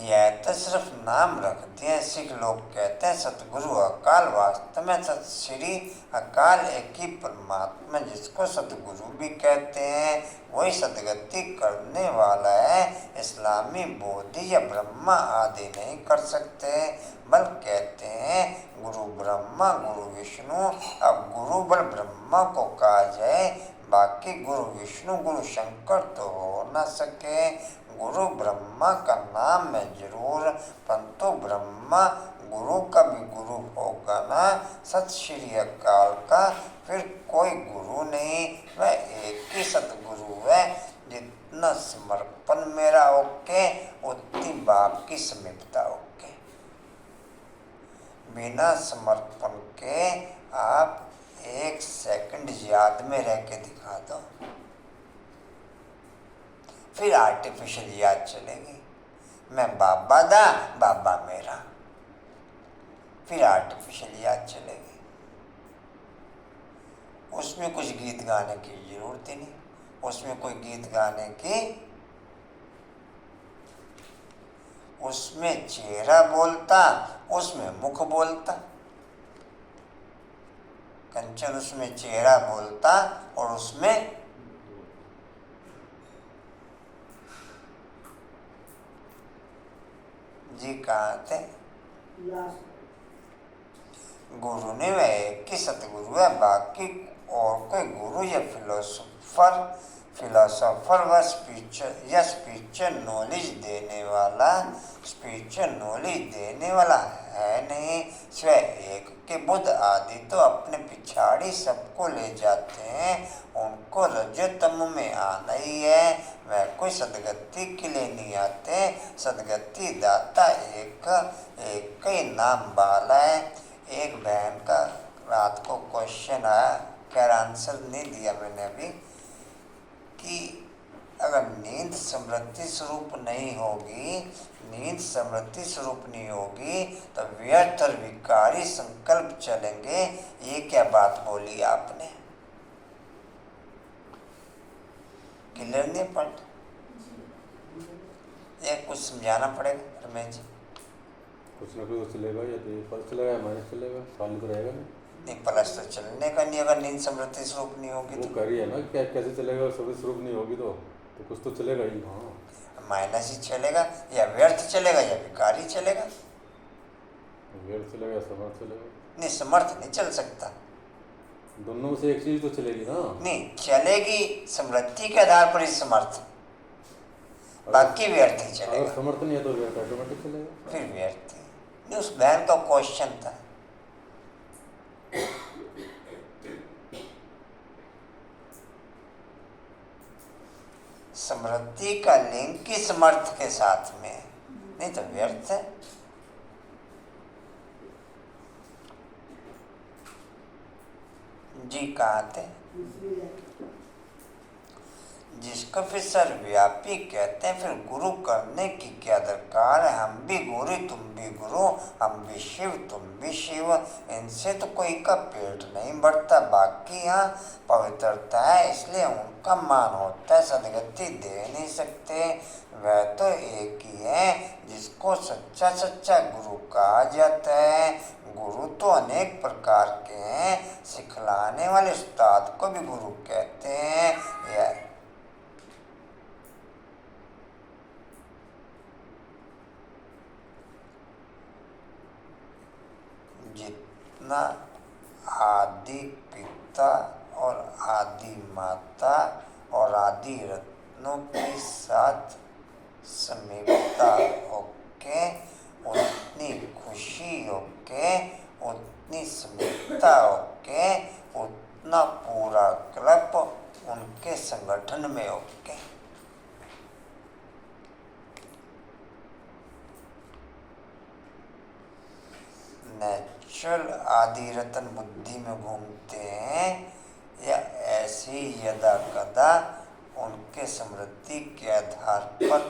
यह तो सिर्फ नाम रख दिए। सिख लोग कहते हैं सतगुरु अकाल, वास्तव में सत श्री अकाल एक ही परमात्मा, जिसको सतगुरु भी कहते हैं, वही सदगति करने वाला है। इस्लामी बोधि या ब्रह्मा आदि नहीं कर सकते, बल कहते हैं गुरु ब्रह्मा गुरु विष्णु। अब गुरु बल ब्रह्मा को कहा जाए, बाकी गुरु विष्णु गुरु शंकर तो हो न सके। गुरु ब्रह्मा का नाम है जरूर, परंतु ब्रह्मा गुरु का भी गुरु होगा ना। सत श्री अकाल का फिर कोई गुरु नहीं, वह एक ही सतगुरु है। जितना समर्पण मेरा ओके, उतनी बाप की समीपता ओके। बिना समर्पण के आप 1 सेकंड याद में रह के दिखा दो, फिर आर्टिफिशियल याद चलेगी। मैं बाबा दा, बाबा मेरा, फिर आर्टिफिशियल याद चलेगी। उसमें कुछ गीत गाने की जरूरत ही नहीं, उसमें कोई गीत गाने की, उसमें चेहरा बोलता, उसमें मुख बोलता। कंचन उसमें चेहरा बोलता और उसमें जी कहाँ थे? गुरु ने वह एक ही सतगुरु है, बाकी और कोई गुरु या फिलोसोफर व स्पिरिचुअल नॉलेज देने वाला है नहीं। स्वयं एक के बुद्ध आदि तो अपने पिछाड़ी सबको ले जाते हैं, उनको रजतम में आना ही है। वह कोई सदगति के लिए नहीं आते, सदगति दाता एक ही नाम वाला है। एक बहन का रात को क्वेश्चन आया, खैर आंसर नहीं दिया मैंने अभी, कि अगर नींद समृद्धि स्वरूप नहीं होगी, नींद समृद्धि स्वरूप नहीं होगी तो व्यर्थ और विकारी संकल्प चलेंगे। ये क्या बात बोली आपने? क्लियर नहीं पॉइंट? ये कुछ समझाना पड़ेगा रमेश जी। कुछ ना कुछ चलेगा, या तो प्लस चलेगा या माइनस चलेगा, चालू तो रहेगा नहीं। प्लस तो चलने का नहीं, अगर नींद समृद्धि स्वरूप नहीं होगी वो तो कर ही है ना। क्या कैसे चलेगा? समृद्धि स्वरूप नहीं होगी तो कुछ तो चलेगा ही। हाँ, माइनस ही चलेगा, या व्यर्थ चलेगा या विकारी चलेगा। व्यर्थ चलेगा या समर्थ चलेगा? नहीं, समर्थ नहीं चल सकता। दोनों में से एक चीज तो चलेगी ना। नहीं चलेगी, समृद्धि के आधार पर ही समर्थ, बाकी व्यर्थ ही चलेगा। अगर समर्थ नहीं है तो व्यर्थ ऑटोमेटिक चलेगा, फिर व्यर्थ ही। नहीं, उस बहन का क्वेश्चन था। समृद्धि का लिंक ही समर्थ के साथ में, नहीं तो व्यर्थ है। जी कहाँ थे? जिसको फिर सर्वव्यापी कहते हैं, फिर गुरु करने की क्या दरकार है? हम भी गुरु तुम भी गुरु, हम भी शिव तुम भी शिव। इनसे तो कोई का पेट नहीं बढ़ता, बाकी यहाँ पवित्रता है इसलिए उनका मान होता है। सदगति दे नहीं सकते, वह तो एक ही है जिसको सच्चा गुरु कहा जाता है। गुरु तो अनेक प्रकार के हैं, सिखलाने वाले उस्ताद को भी गुरु कहते हैं। यह जितना आदि पिता और आदि माता और आदि रत्नों के साथ समीपता होके, उतनी खुशी होके, उतनी समीपता होके, उतना पूरा क्लब उनके संगठन में होके। नेचुरल आदि रतन बुद्धि में घूमते हैं, या ऐसी यदा कदा के समृद्धि के आधार पर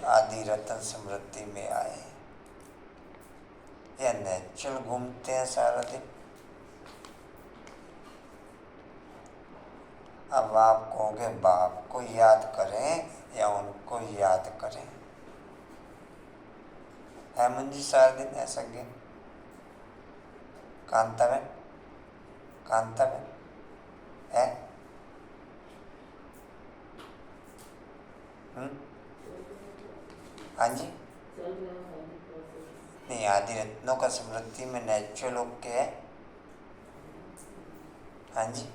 आदि रतन समृद्धि में आए या नेचुरल घूमते हैं सारा दिन। अब आप कहोगे बाप को याद करें या उनको याद करें, है मुंजी सारा दिन ऐसा गेम? कांताबेन है? हाँ जी, नहीं आदि रत्नों का समृद्धि में नेचुरल ओके है। हाँ जी,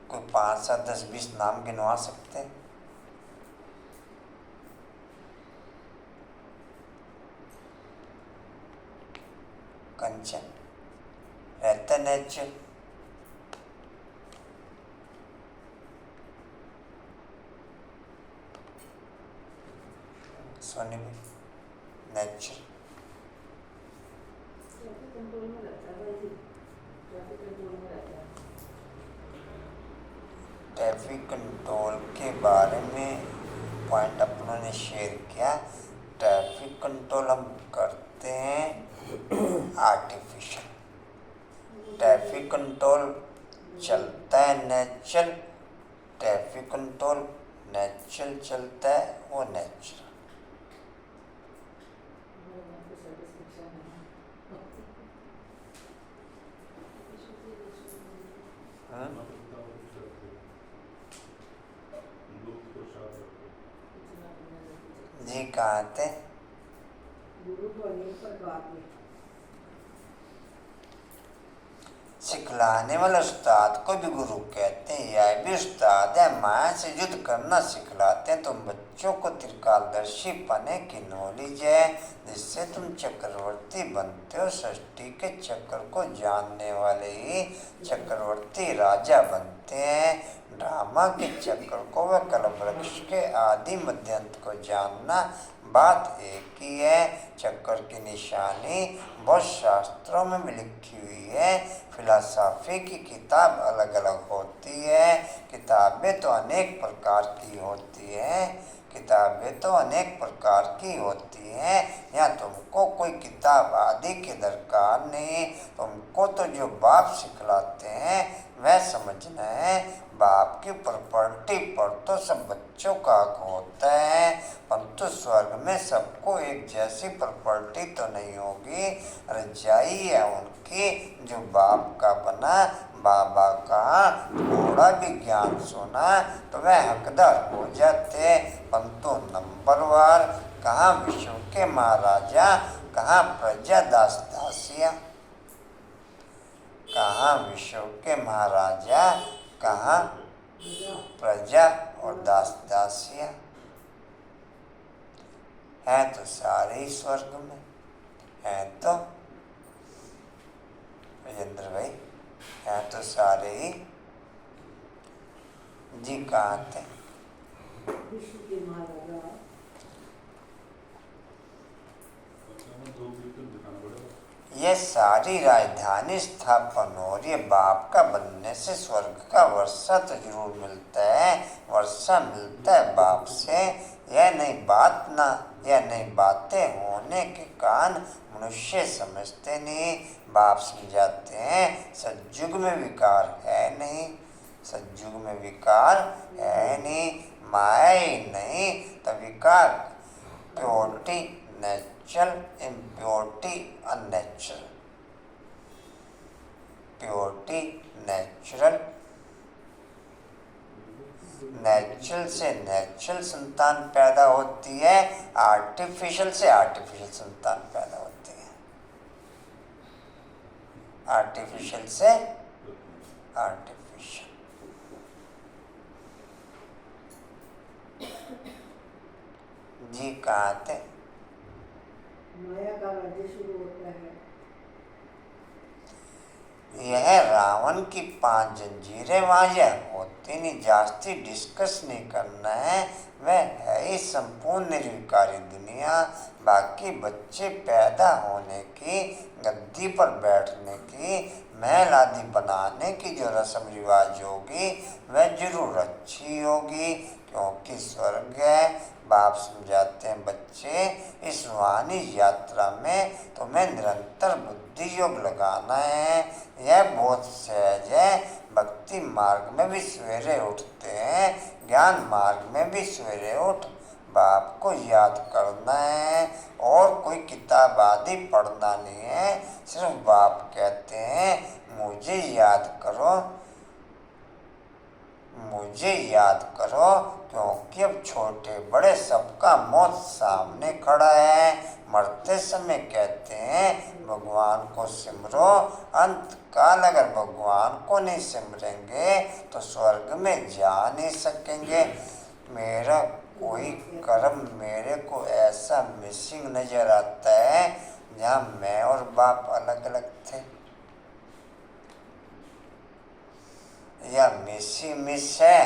कोई 5, 7, 10, 20 नाम गिनवा सकते हैं? कंचन रहता नेचुरल, सोनी भी नेचुरल, ट्रैफिक कंट्रोल के बारे में पॉइंट अपनों ने शेयर किया। ट्रैफिक कंट्रोल हम करते हैं आर्टिफिशियल, ट्रैफिक कंट्रोल चलता है नेचुरल, ट्रैफिक कंट्रोल नेचुरल चलता है, वो नेचुरल। जी कहाँ थे? सिखलाने वाले उस्ताद को भी गुरु कहते हैं। यह भी उस्ताद है, माया से युद्ध करना सिखलाते हैं। तुम बच्चों को त्रिकालदर्शी पने की नॉलेज है, जिससे तुम चक्रवर्ती बनते हो। सृष्टि के चक्र को जानने वाले ही चक्रवर्ती राजा बनते हैं। ड्रामा के चक्र को व कल्पवृक्ष के आदि मध्यंत को जानना बात एक ही है। चक्र की निशानी बहुत शास्त्रों में भी लिखी हुई है। फिलॉसफी की किताब अलग अलग होती है, किताबें तो अनेक प्रकार की होती हैं, किताबें तो अनेक प्रकार की होती हैं। यहाँ तुमको कोई किताब आदि की दरकार नहीं, तुमको तो जो बाप सिखलाते हैं वह समझना है। बाप की प्रॉपर्टी पर तो सब बच्चों का हक होता है, परंतु स्वर्ग में सबको एक जैसी प्रॉपर्टी तो नहीं होगी। रजाई है उनकी जो बाप का बना। बाबा का थोड़ा भी ज्ञान सुना तो वह हकदार हो जाते, परंतु नंबरवार कहाँ विश्व के महाराजा, कहाँ प्रजा दास दासिया, कहाँ विश्व के महाराजा, कहाँ प्रजा और दास दासिया। है तो सारे ही स्वर्ग में, है तो राजेंद्र भाई, है तो सारे ही। जी कहाँ थे? विश्व के महाराजा। ये सारी राजधानी स्थापन हो रही है। बाप का बनने से स्वर्ग का वर्षा तो जरूर मिलता है, वर्षा मिलता है बाप से। यह नई बातें होने के कारण मनुष्य समझते नहीं। बाप समझाते हैं सतयुग में विकार है नहीं, सतयुग में विकार है नहीं, माया ही नहीं तो विकार। Purity natural, impurity unnatural. Purity natural, natural से नेचुरल संतान पैदा होती है, आर्टिफिशियल से आर्टिफिशियल संतान पैदा होती है। आर्टिफिशियल से आर्टिफिशियल। जी कहाँ थे? माया का राज्य शुरू होता है। यह रावण की 5 जंजीरें वहाँ यह होती नहीं, जास्ती डिस्कस नहीं करना है। वह है ही संपूर्ण निर्विकारी दुनिया। बाकी बच्चे पैदा होने की, गद्दी पर बैठने की, महल आदि बनाने की जो रस्म रिवाज होगी वह जरूर अच्छी होगी, क्योंकि स्वर्ग है। बाप समझाते हैं, बच्चे इस वाणी यात्रा में तुम्हें निरंतर बुद्धि योग लगाना है। यह बहुत सहज है। भक्ति मार्ग में भी सवेरे उठते हैं, ज्ञान मार्ग में भी सवेरे उठ बाप को याद करना है, और कोई किताब आदि पढ़ना नहीं है। सिर्फ बाप कहते हैं मुझे याद करो, मुझे याद करो, क्योंकि अब छोटे बड़े सबका मौत सामने खड़ा है। मरते समय कहते हैं भगवान को सिमरो। अंत काल अगर भगवान को नहीं सिमरेंगे तो स्वर्ग में जा नहीं सकेंगे। मेरा कोई कर्म मेरे को ऐसा मिसिंग नजर आता है जहाँ मैं और बाप अलग अलग थे, या मिसी मिस है,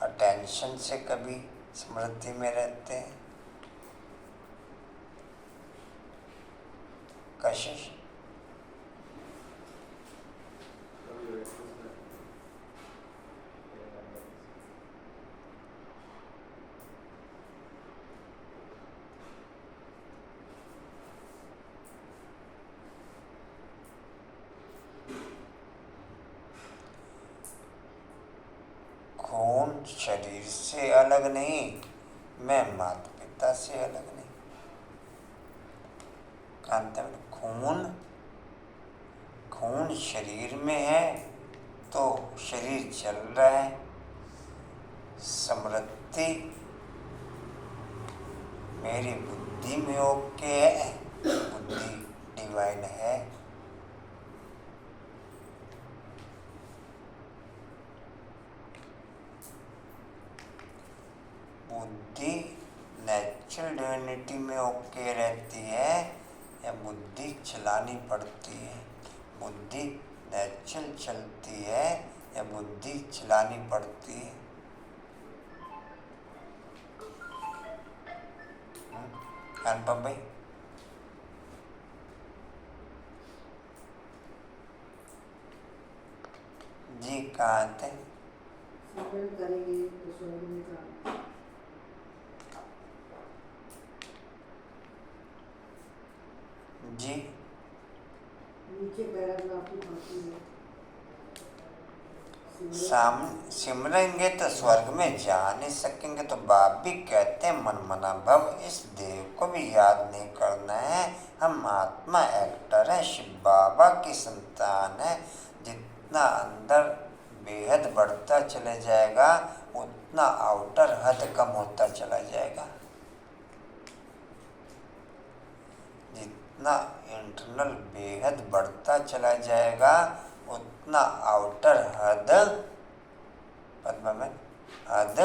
अटेंशन से कभी स्मृति में रहते हैं। कशिश खून शरीर से अलग नहीं, मैं माता पिता से अलग नहीं। कांता खून शरीर में है तो शरीर चल रहा है। स्मृति मेरी बुद्धि में ओके है, बुद्धि डिवाइन है। बुद्धि नेचुरल डिविनिटी में ओके रहती है या बुद्धि चलानी पड़ती है? बुद्धि नेचुरल चलती है या बुद्धि चलानी पड़ती है? अनुभव भाई, जी कहाँ थे? करेंगे तो स्वर्ग में जाना। जी नीचे पैराग्राफ की बाकी है। सिमरेंगे तो स्वर्ग में जा नहीं सकेंगे। तो बाप भी कहते हैं मन मना भव, इस देव को भी याद नहीं करना है। हम आत्मा एक्टर है, शिव बाबा की संतान है। जितना अंदर बेहद बढ़ता चले जाएगा उतना आउटर हद कम होता चला जाएगा। जितना इंटरनल बेहद बढ़ता चला जाएगा उतना आउटर हद हद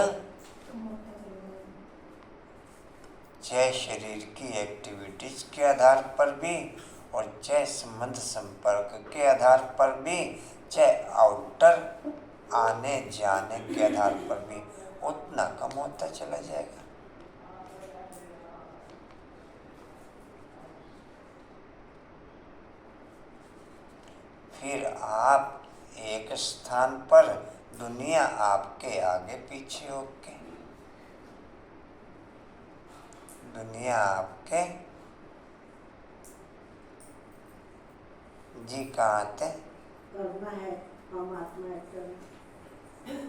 चाहे शरीर की एक्टिविटीज के आधार पर भी और चाहे संबंध संपर्क के आधार पर भी, चाहे आउटर आने जाने के आधार पर भी उतना कम होता चला जाएगा। फिर आप एक स्थान पर, दुनिया आपके आगे पीछे होके, दुनिया आपके जी कहाँ थे? करना है, हम आत्मा एक्टर है।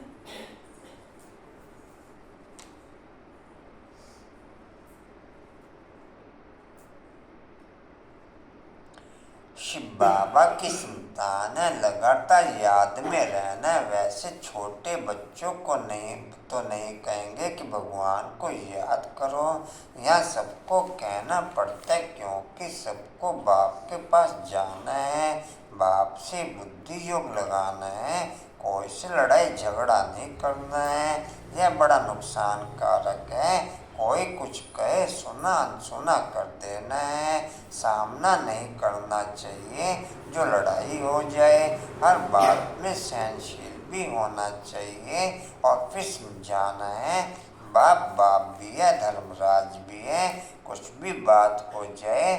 शिव बाबा की संतान है, लगातार याद में रहना है। वैसे छोटे बच्चों को नहीं कहेंगे कि भगवान को याद करो। यहाँ सबको कहना पड़ता है क्योंकि सबको बाप के पास जाना है, बाप से बुद्धि योग लगाना है। कोई से लड़ाई झगड़ा नहीं करना है, यह बड़ा नुकसान कारक है। कोई कुछ कहे सुना अनसुना कर देना है, सामना नहीं करना चाहिए। जो लड़ाई हो जाए हर बात में सहनशील भी होना चाहिए और फिर समझाना है। बाप बाप भी है, धर्मराज भी है। कुछ भी बात हो जाए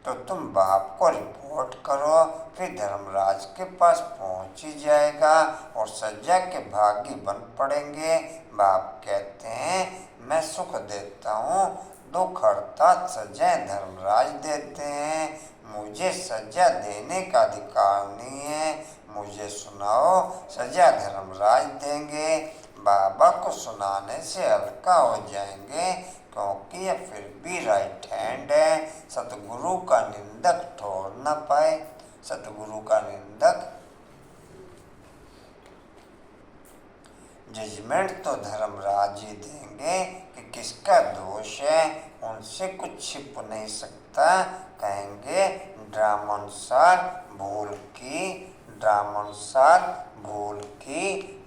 तो तुम बाप को रिपोर्ट करो, फिर धर्मराज के पास पहुंच ही जाएगा और सज्जा के भागी बन पड़ेंगे। बाप कहते हैं मैं सुख देता हूँ, दुख अर्थात सजाएं धर्मराज देते हैं। मुझे सजा देने का अधिकार नहीं है, मुझे सुनाओ सजा धर्मराज देंगे। बाबा को सुनाने से हल्का हो जाएंगे, क्योंकि यह फिर भी राइट हैंड है। सतगुरु का निंदक ठोर न पाए। सतगुरु का निंदक जजमेंट तो धर्मराज ही देंगे कि किसका दोष है, उनसे कुछ छिप नहीं सकता। कहेंगे ड्रामानुसार भूल की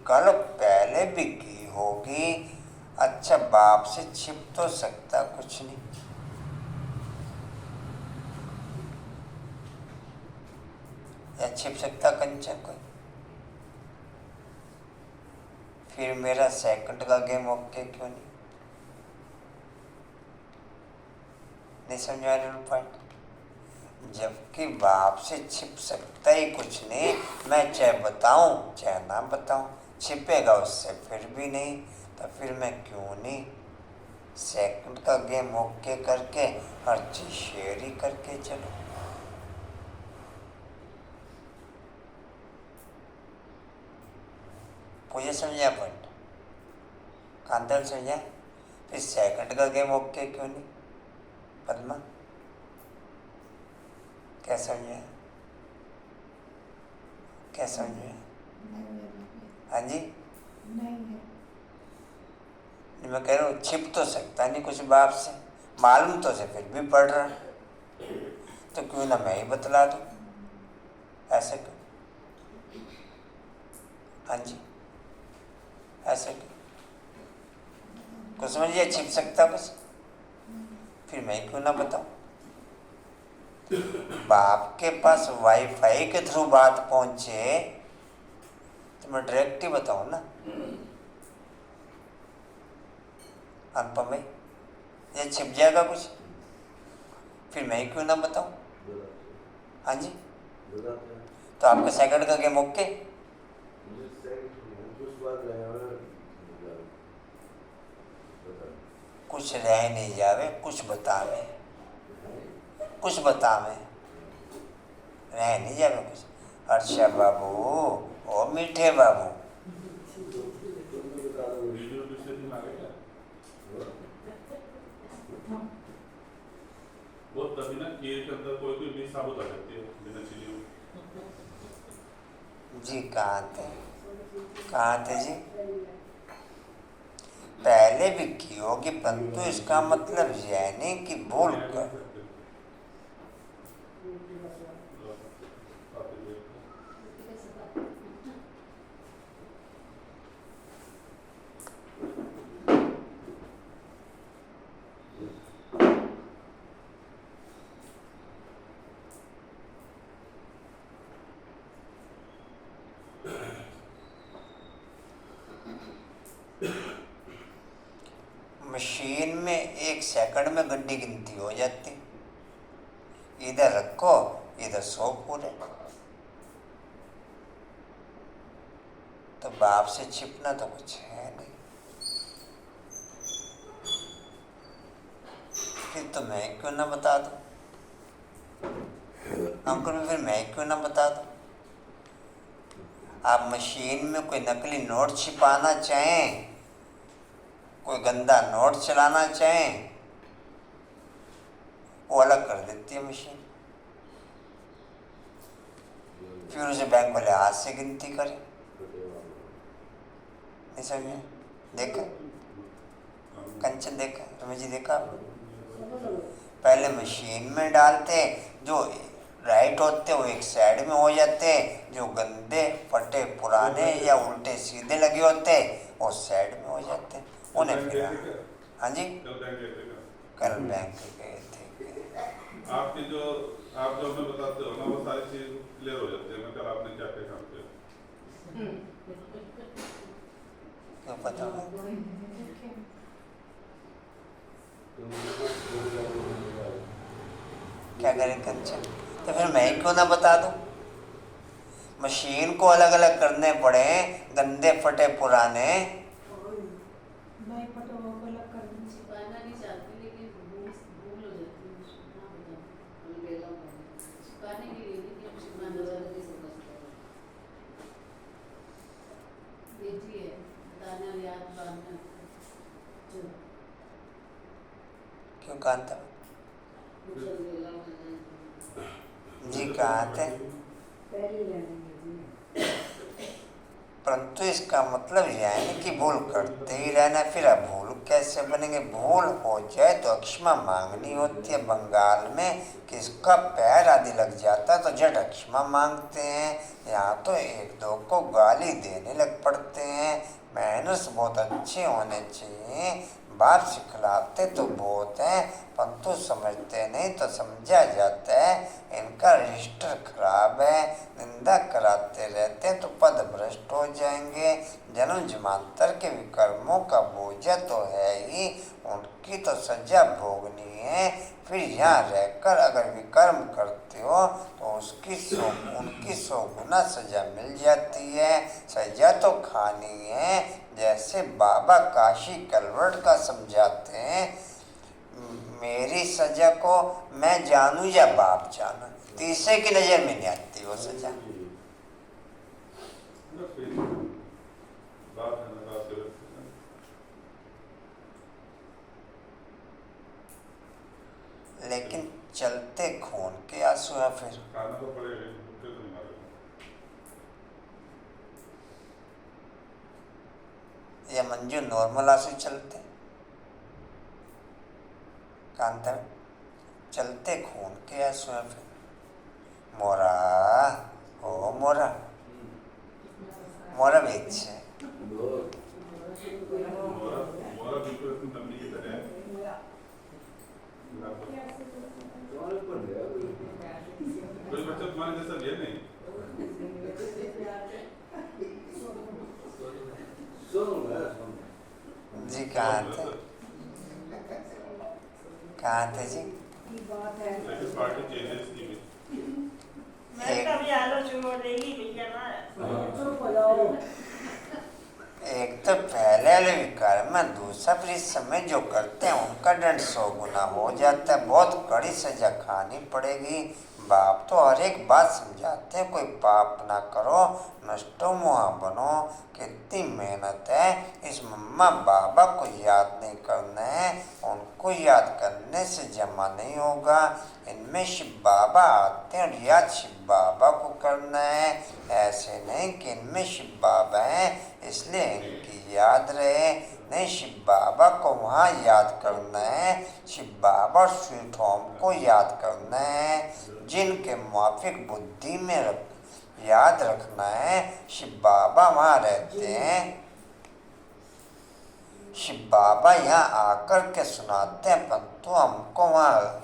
कल पहले भी की होगी। अच्छा, बाप से छिप तो सकता कुछ नहीं। या छिप सकता कंचन कोई? फिर मेरा सेकंड का गेम ओके क्यों नहीं? नहीं समझा रहे पॉइंट? जबकि बाप से छिप सकता ही कुछ नहीं। मैं चाहे बताऊं चाहे ना बताऊं, छिपेगा उससे फिर भी नहीं, तो फिर मैं क्यों नहीं सेकंड का गेम ओके करके हर चीज शेयर ही करके चलो। मुझे समझा पॉइंट? कांतल समझा? फिर सेकंड का गेम ओके क्यों नहीं? पद्मा क्या समझा? क्या समझा? हाँ जी, मैं कह रहा हूँ छिप तो सकता नहीं कुछ बाप से, मालूम तो से फिर भी पढ़ रहा, तो क्यों ना मैं ही बतला दूं? ऐसे क्यों? हाँ जी, ऐसे क्यों? कुछ समझिए, छिप सकता कुछ, फिर मैं क्यों ना बताऊं? बाप के पास वाईफाई के थ्रू बात पहुंचे तो मैं डायरेक्ट ही बताऊं ना। अनुपम भाई, ये छिप जाएगा कुछ, फिर मैं क्यों ना बताऊं? हाँ जी, तो आपका सेकंड का गेम ओके? कुछ रह नहीं जावे, कुछ बतावे, कुछ बतावे, रह नहीं जावे कुछ। अच्छा बाबू, ओ मीठे बाबू, वो तभी ना खीर के अंदर कोई भी साबुत आ सकती है बिना छिली हुई। जी कहाँ थे जी? पहले भी की होगी, परंतु इसका मतलब यह नहीं कि भूल कर। मशीन में 1 सेकंड में गड्डी गिनती हो जाती, इधर रखो इधर 100 पूरे। तो बाप से छिपना तो कुछ है नहीं, फिर तो मैं क्यों ना बता दूं? अंकुर, फिर मैं क्यों ना बता दूं? आप मशीन में कोई नकली नोट छिपाना चाहें, कोई गंदा नोट चलाना चाहें, वो अलग कर देती है मशीन, फिर उसे बैंक वाले हाथ से गिनती करें। नहीं समझे? देखा कंचन, देखा तुम्हें जी, देखा? पहले मशीन में डालते, जो राइट होते वो एक साइड में हो जाते, जो गंदे फटे पुराने या उल्टे सीधे लगे होते वो साइड में हो जाते। उन्हें फिर हाँ जी, कल बैंक गए थे। आपकी जो आप जो हमें बताते हो ना, वो सारी चीज क्लियर हो जाती है। मैं कल आपने क्या क्या काम किया, क्यों पता है? क्या क्या करें कंचन, तो फिर मैं ही क्यों ना बता दूं। मशीन को अलग अलग करने पड़े, गंदे फटे पुराने। नहीं पता वो को अलग कर देंगे। छिपाना नहीं चाहती लेकिन भूल हो जाती है मुझे ना बताऊं। छिपाने के लिए नहीं कि हम छिपाना चाहते बेटी है बताना याद बांधना जो क्यों कांता जी कहाँ थे? परंतु इसका मतलब यह है ना कि भूल करते ही रहना, फिर अब भूल कैसे बनेंगे। भूल हो जाए तो क्षमा मांगनी होती है। बंगाल में किसका पैर आदि लग जाता है तो झट क्षमा मांगते हैं, यहाँ तो एक दो को गाली देने लग पड़ते हैं। मैनर्स बहुत अच्छे होने चाहिए, बाप सिखलाते तो बहुत हैं परंतु समझते नहीं तो समझा जाता है। इनका रजिस्टर खराब है, निंदा कराते रहते हैं तो पद भ्रष्ट हो जाएंगे। जन्म जन्मांतर के विकर्मों का बोझा तो है ही, उनकी तो सजा भोगनी है। फिर यहाँ रहकर अगर विकर्म करते हो तो उनकी 100 गुना सजा मिल जाती है। सजा तो खानी है, जैसे बाबा काशी कलवट का समझाते हैं, मेरी सजा को मैं जानूं या बाप जानूं, तीसरे की नजर में नहीं आती वो सजा। लेकिन चलते खून के आंसू है फिर। या मंजू नॉर्मल आंसू चलते कांता, चलते खून के आंसू है फिर। मोरा ओ मोरा मोरा बेच है कोई बच्चा तुम्हारे जैसा भी है नहीं। जी कहाँ थे जी? लेकिन पार्टी चेंजेस की भी एक तो पहले वाले विकार में, दूसरा फिर इस समय जो करते हैं उनका दंड 100 गुना हो जाता है। बहुत कड़ी सजा खानी पड़ेगी। बाप तो हर एक बात समझाते हैं, कोई पाप ना करो, नष्टो मुहा बनो। कितनी मेहनत है। इस मम्मा बाबा को याद नहीं करना है, उनको याद करने से जमा नहीं होगा। इनमें शिव बाबा आते हैं और याद शिव बाबा को करना है। ऐसे नहीं कि इनमें शिव बाबा हैं इसलिए इनकी याद रहे, नहीं शिव बाबा को वहाँ याद करना है। शिव बाबा स्वीट होम को याद करना है, जिनके मुआफिक बुद्धि में याद रखना है। शिव बाबा वहाँ रहते हैं, शिव बाबा यहाँ आकर के सुनाते हैं परंतु हमको वहाँ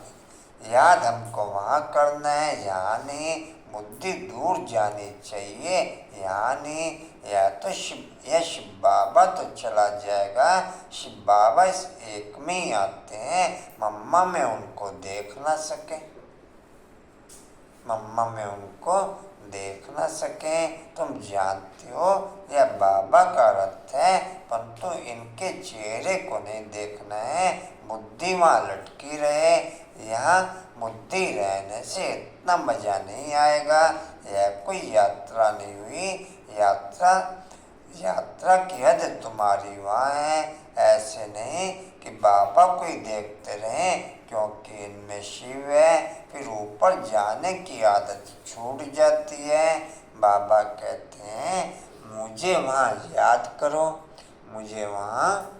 याद हमको वहाँ करना है, यहाँ नहीं। बुद्धि दूर जानी चाहिए, यहाँ नहीं। या तो शिव बाबा तो चला जाएगा। शिव बाबा इस एक में ही आते हैं, मम्मा में उनको देख ना सके, मम्मा में उनको देख ना सके। तुम जानते हो यह बाबा का अर्थ है परंतु इनके चेहरे को नहीं देखना है। बुद्धि वहाँ लटकी रहे, यहाँ बुद्धि रहने से इतना मजा नहीं आएगा। यह कोई यात्रा नहीं हुई, यात्रा की हद तुम्हारी वहाँ है। ऐसे नहीं कि बाबा को ही देखते रहें क्योंकि इनमें शिव है, फिर ऊपर जाने की आदत छूट जाती है। बाबा कहते हैं मुझे वहाँ याद करो, मुझे वहाँ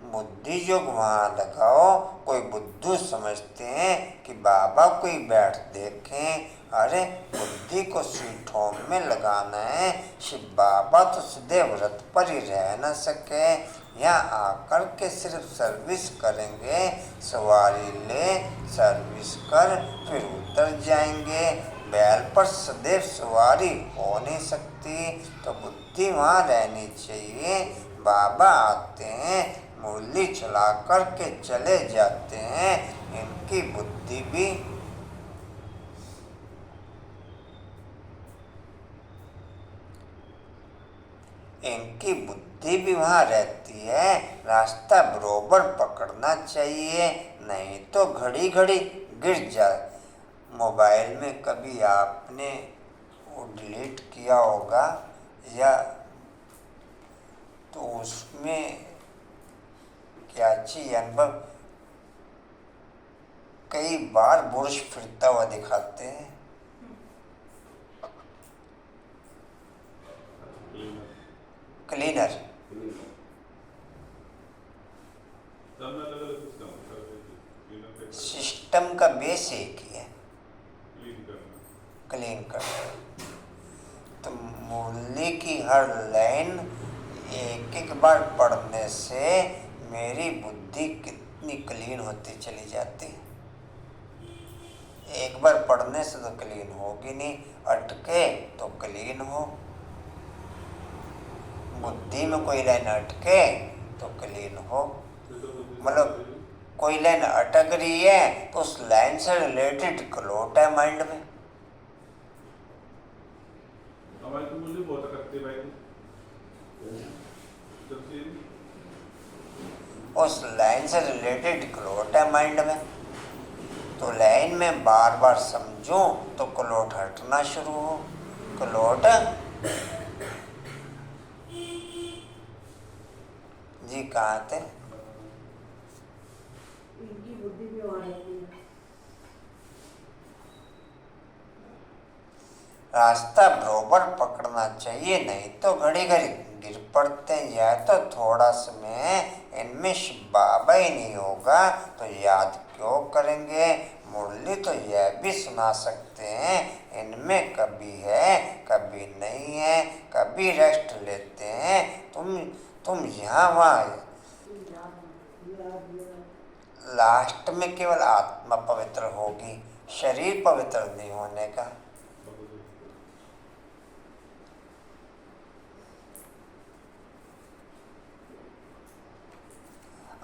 बुद्धि योग वहाँ लगाओ। कोई बुद्धू समझते हैं कि बाबा को ही बैठ देखें, अरे बुद्धि को स्वीट होम में लगाना है। शिव बाबा तो सीधे व्रत पर ही रह न सके, यहाँ आकर के सिर्फ सर्विस करेंगे। सवारी ले सर्विस कर फिर उतर जाएंगे। बैल पर सदैव सवारी हो नहीं सकती तो बुद्धि वहाँ रहनी चाहिए। बाबा आते हैं मुरली चला कर के चले जाते हैं। इनकी बुद्धि भी वहाँ रहती है। रास्ता बरोबर पकड़ना चाहिए, नहीं तो घड़ी घड़ी गिर जाए। मोबाइल में कभी आपने वो डिलीट किया होगा या तो उसमें क्या चीज अनुभव कई बार बुरश फिरता हुआ दिखाते हैं। क्लीनर सिस्टम का बेस एक ही है, क्लीन करना। तो मुरली की हर लाइन एक एक बार पढ़ने से मेरी बुद्धि कितनी क्लीन होती चली जाती। एक बार पढ़ने से तो क्लीन होगी नहीं, अटके तो क्लीन हो। बुद्धि में कोई लाइन अटके तो क्लीन हो। मतलब कोई लाइन अटक रही है तो उस लाइन से रिलेटेड क्लोट है माइंड में। हमारी तो मुझे बहुत अटकती है भाई। उस लाइन से रिलेटेड क्लोट है माइंड में, तो लाइन में बार बार समझूं तो क्लोट हटना शुरू हो। क्लोट जी कहाँ थे? इनकी बुद्धि भी वहाँ रहती है। रास्ता बरोबर पकड़ना चाहिए, नहीं तो घड़ी घड़ी गिर पड़ते हैं। या तो थोड़ा समय इनमें बाबा ही नहीं होगा तो याद क्यों करेंगे? मुरली तो यह भी सुना सकते हैं, इनमें कभी है कभी नहीं है, कभी रेस्ट लेते हैं। तुम यहाँ वहाँ लास्ट में केवल आत्मा पवित्र होगी, शरीर पवित्र नहीं होने का।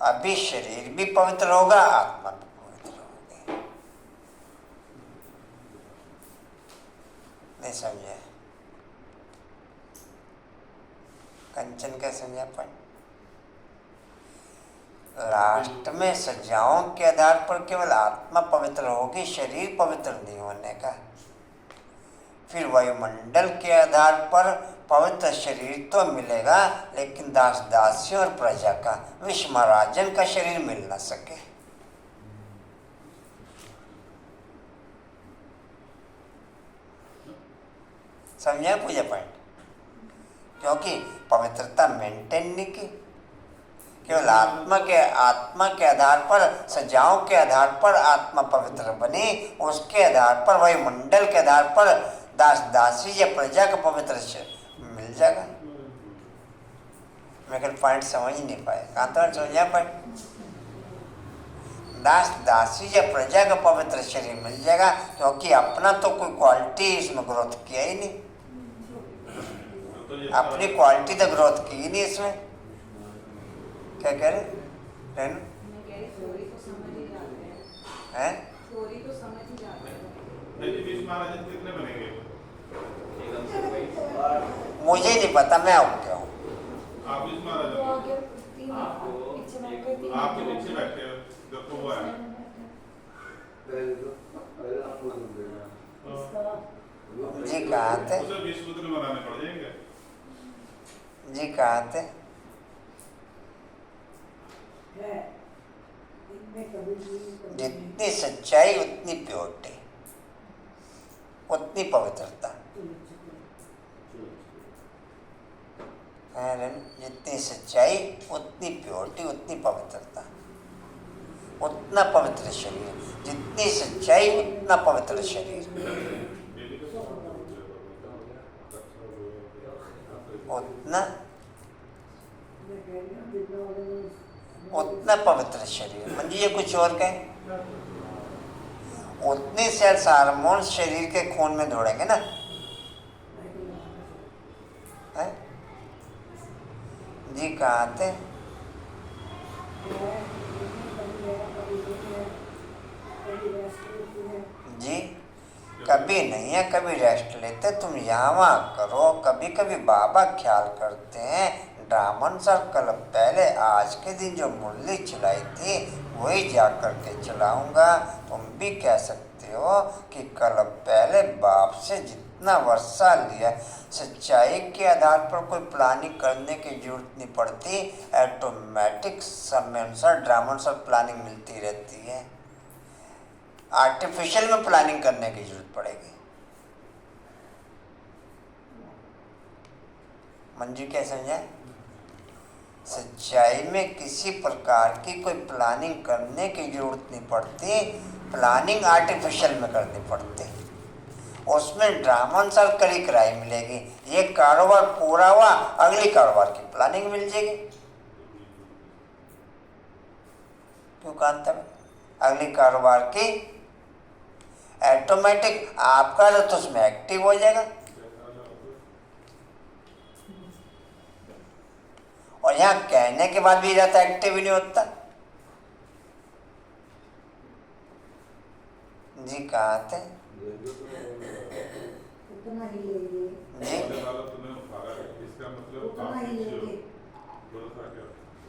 अभी शरीर भी पवित्र होगा, आत्मा भी पवित्र होगी। नहीं समझे? कंचन क्या समझा? पर लास्ट में सज्जाओं के आधार पर केवल आत्मा पवित्र होगी, शरीर पवित्र नहीं होने का। फिर वायुमंडल के आधार पर पवित्र शरीर तो मिलेगा, लेकिन दास दासियों और प्रजा का, विश्व महाराजन का शरीर मिल न सके। समझे पूजा पॉइंट? क्योंकि पवित्रता मेंटेन नहीं की, केवल आत्मा के आधार पर, सज्जाओं के आधार पर आत्मा पवित्र बनी, उसके आधार पर वायुमंडल के आधार पर दास दासी या प्रजा का पवित्र मिल जाएगा। मैं कल पॉइंट समझ ही नहीं पाया, कहाँ तो समझा पॉइंट? दास दासी या प्रजा का पवित्र शरीर मिल जाएगा, क्योंकि अपना तो कोई क्वालिटी इसमें ग्रोथ किया ही नहीं, अपनी क्वालिटी तो ग्रोथ की ही नहीं इसमें। क्या कह रहे मैं कह रही थ्योरी तो समझ ही जाते हैं, थ्योरी तो समझ ही जाते हैं। विश्व महाराजन कितने बनेंगे? मुझे नहीं पता, मैं आऊँ क्या हूँ। आप विश्व महाराजन वो आगे तीन पीछे बैठे, तीन आपके पीछे बैठे हो, देखो वो है। जी कहाँ थे? उसे विश्वपुत्र बनाने पड़ जाएंगे। जी कहाँ थे? जितनी सच्चाई उतनी प्योरिटी, उतनी पवित्रता। जितनी सच्चाई उतनी प्योरिटी, उतनी पवित्रता, उतना पवित्र शरीर। जितनी सच्चाई उतना पवित्र शरीर, उतना पवित्र शरीर। म्हणजे ये कुछ और कहें, उतने सेल्स हार्मोन शरीर के खून में दौड़ेंगे ना, है? जी कहाँ थे? जी कभी नहीं है, कभी रेस्ट लेते, तुम यहाँ वहाँ करो। कभी कभी बाबा ख्याल करते हैं ब्राह्मण सर्कल पहले आज के दिन जो मुरली चलाई थी वही जा कर के चलाऊंगा। तुम भी कह सकते हो कि कल पहले बाप से जितना वर्षा लिया, सच्चाई के आधार पर कोई प्लानिंग करने की जरूरत नहीं पड़ती, ऑटोमेटिक समय अनुसार ड्रामा सब प्लानिंग मिलती रहती है। आर्टिफिशियल में प्लानिंग करने की जरूरत पड़ेगी। मंजू क्या समझा? सच्चाई में किसी प्रकार की कोई प्लानिंग करने की जरूरत नहीं पड़ती, प्लानिंग आर्टिफिशियल में करनी पड़ती। उसमें ड्रामा अनुसार ही कराई मिलेगी। ये कारोबार पूरा हुआ, अगली कारोबार की प्लानिंग मिल जाएगी। क्यों कांता में अगली कारोबार की ऑटोमेटिक आपका तो उसमें एक्टिव हो जाएगा। और यहाँ कहने के बाद भी जाता एक्टिव ही नहीं होता। जी कहाँ थे जी?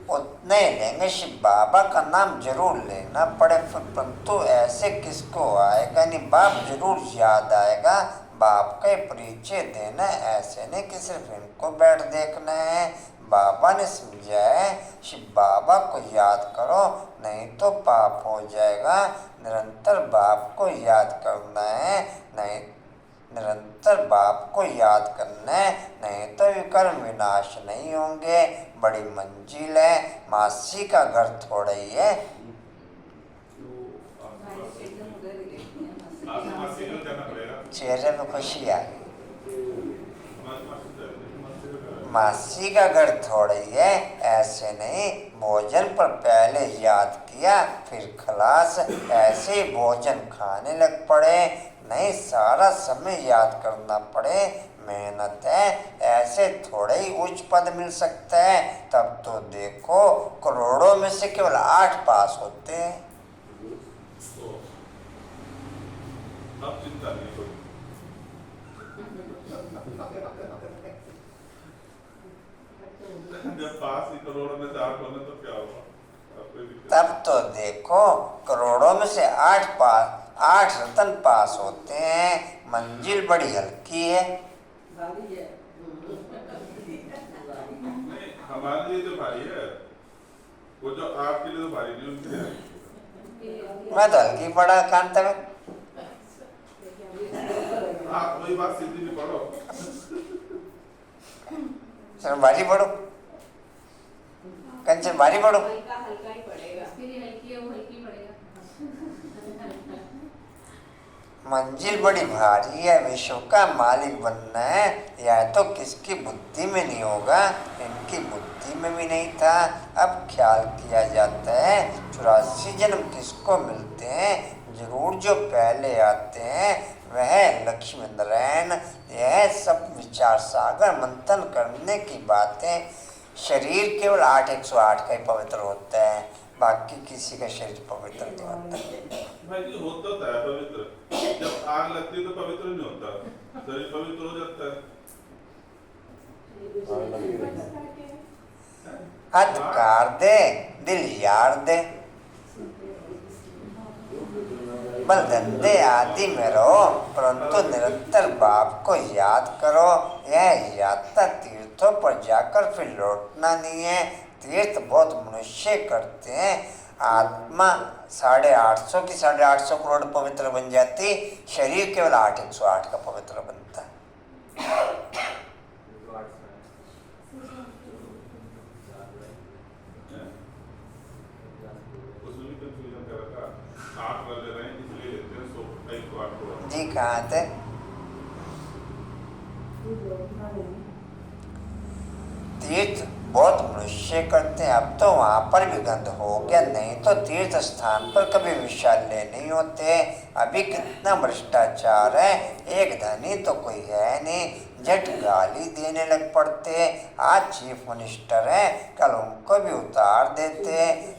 उतने लेंगे, शिव बाबा का नाम जरूर लेना पड़े, परंतु ऐसे किसको आएगा नहीं। बाप जरूर याद आएगा, बाप का परिचय देना, ऐसे नहीं कि सिर्फ इनको बैठ देखना है। बाबा ने समझा है शिव बाबा को याद करो नहीं तो पाप हो जाएगा। निरंतर बाप को याद करना है, नहीं निरंतर बाप को याद करना है, नहीं तो विकर्म विनाश नहीं होंगे। बड़ी मंजिल है, मासी का घर थोड़ा ही है। चेहरे में खुशी आ गई। मासी का घर थोड़ा ही है, ऐसे नहीं भोजन पर पहले याद किया फिर खलास, ऐसे भोजन खाने लग पड़े, नहीं सारा समय याद करना पड़े, मेहनत है। ऐसे थोड़े ही उच्च पद मिल सकता है। तब तो देखो करोड़ों में से केवल 8 पास होते हैं। अब चिंता नहीं कोई। जब पास ही करोड़ों में से 8 होने तो क्या होगा? तब तो देखो करोड़ों में से 8 रतन पास होते हैं। मंजिल बड़ी हल्की है। नहीं हमारे लिए तो भारी है, वो जो आपके लिए तो भारी नहीं, उनके लिए मैं तो हल्की पड़ा कांता में। आप वही बात सीधी भी पढ़ो। सर भारी पढ़ो, कंचन भारी पढ़ो। हल्का हल्का ही पड़ेगा। मेरी हल्की है, वो हल्की पड़ेगा। मंजिल बड़ी भारी है, विश्व का मालिक बनना है। यह तो किसकी बुद्धि में नहीं होगा, इनकी बुद्धि में भी नहीं था। अब ख्याल किया जाता है 84 जन्म किसको मिलते हैं, जरूर जो पहले आते हैं वह लक्ष्मी नारायण। यह सब विचार सागर मंथन करने की बातें। शरीर केवल 8/108 का ही पवित्र होता है, बाकी किसी का शरीर पवित्र नहीं होता। भाई जी होता तो है पवित्र, जब आग लगती है तो पवित्र नहीं होता, शरीर पवित्र हो जाता है। हद कार दे दिल यार दे, बल धंधे आदि में रहो परंतु निरंतर बाप को याद करो। यह यात्रा तीर्थों पर जाकर फिर लौटना नहीं है। तीर्थ बहुत मनुष्य करते हैं। आत्मा 850 की 850 करोड़ पवित्र बन जाती, शरीर केवल 8/108 का पवित्र बनता है। जी कहाँ थे? तीर्थ बहुत मनुष्य करते हैं, अब तो वहाँ पर भी गंध हो गया, नहीं तो तीर्थ स्थान पर कभी विशाल्य नहीं होते। अभी कितना भ्रष्टाचार है, एक धनी तो कोई है नहीं, झट गाली देने लग पड़ते। आज चीफ मिनिस्टर हैं, कल उनको भी उतार देते।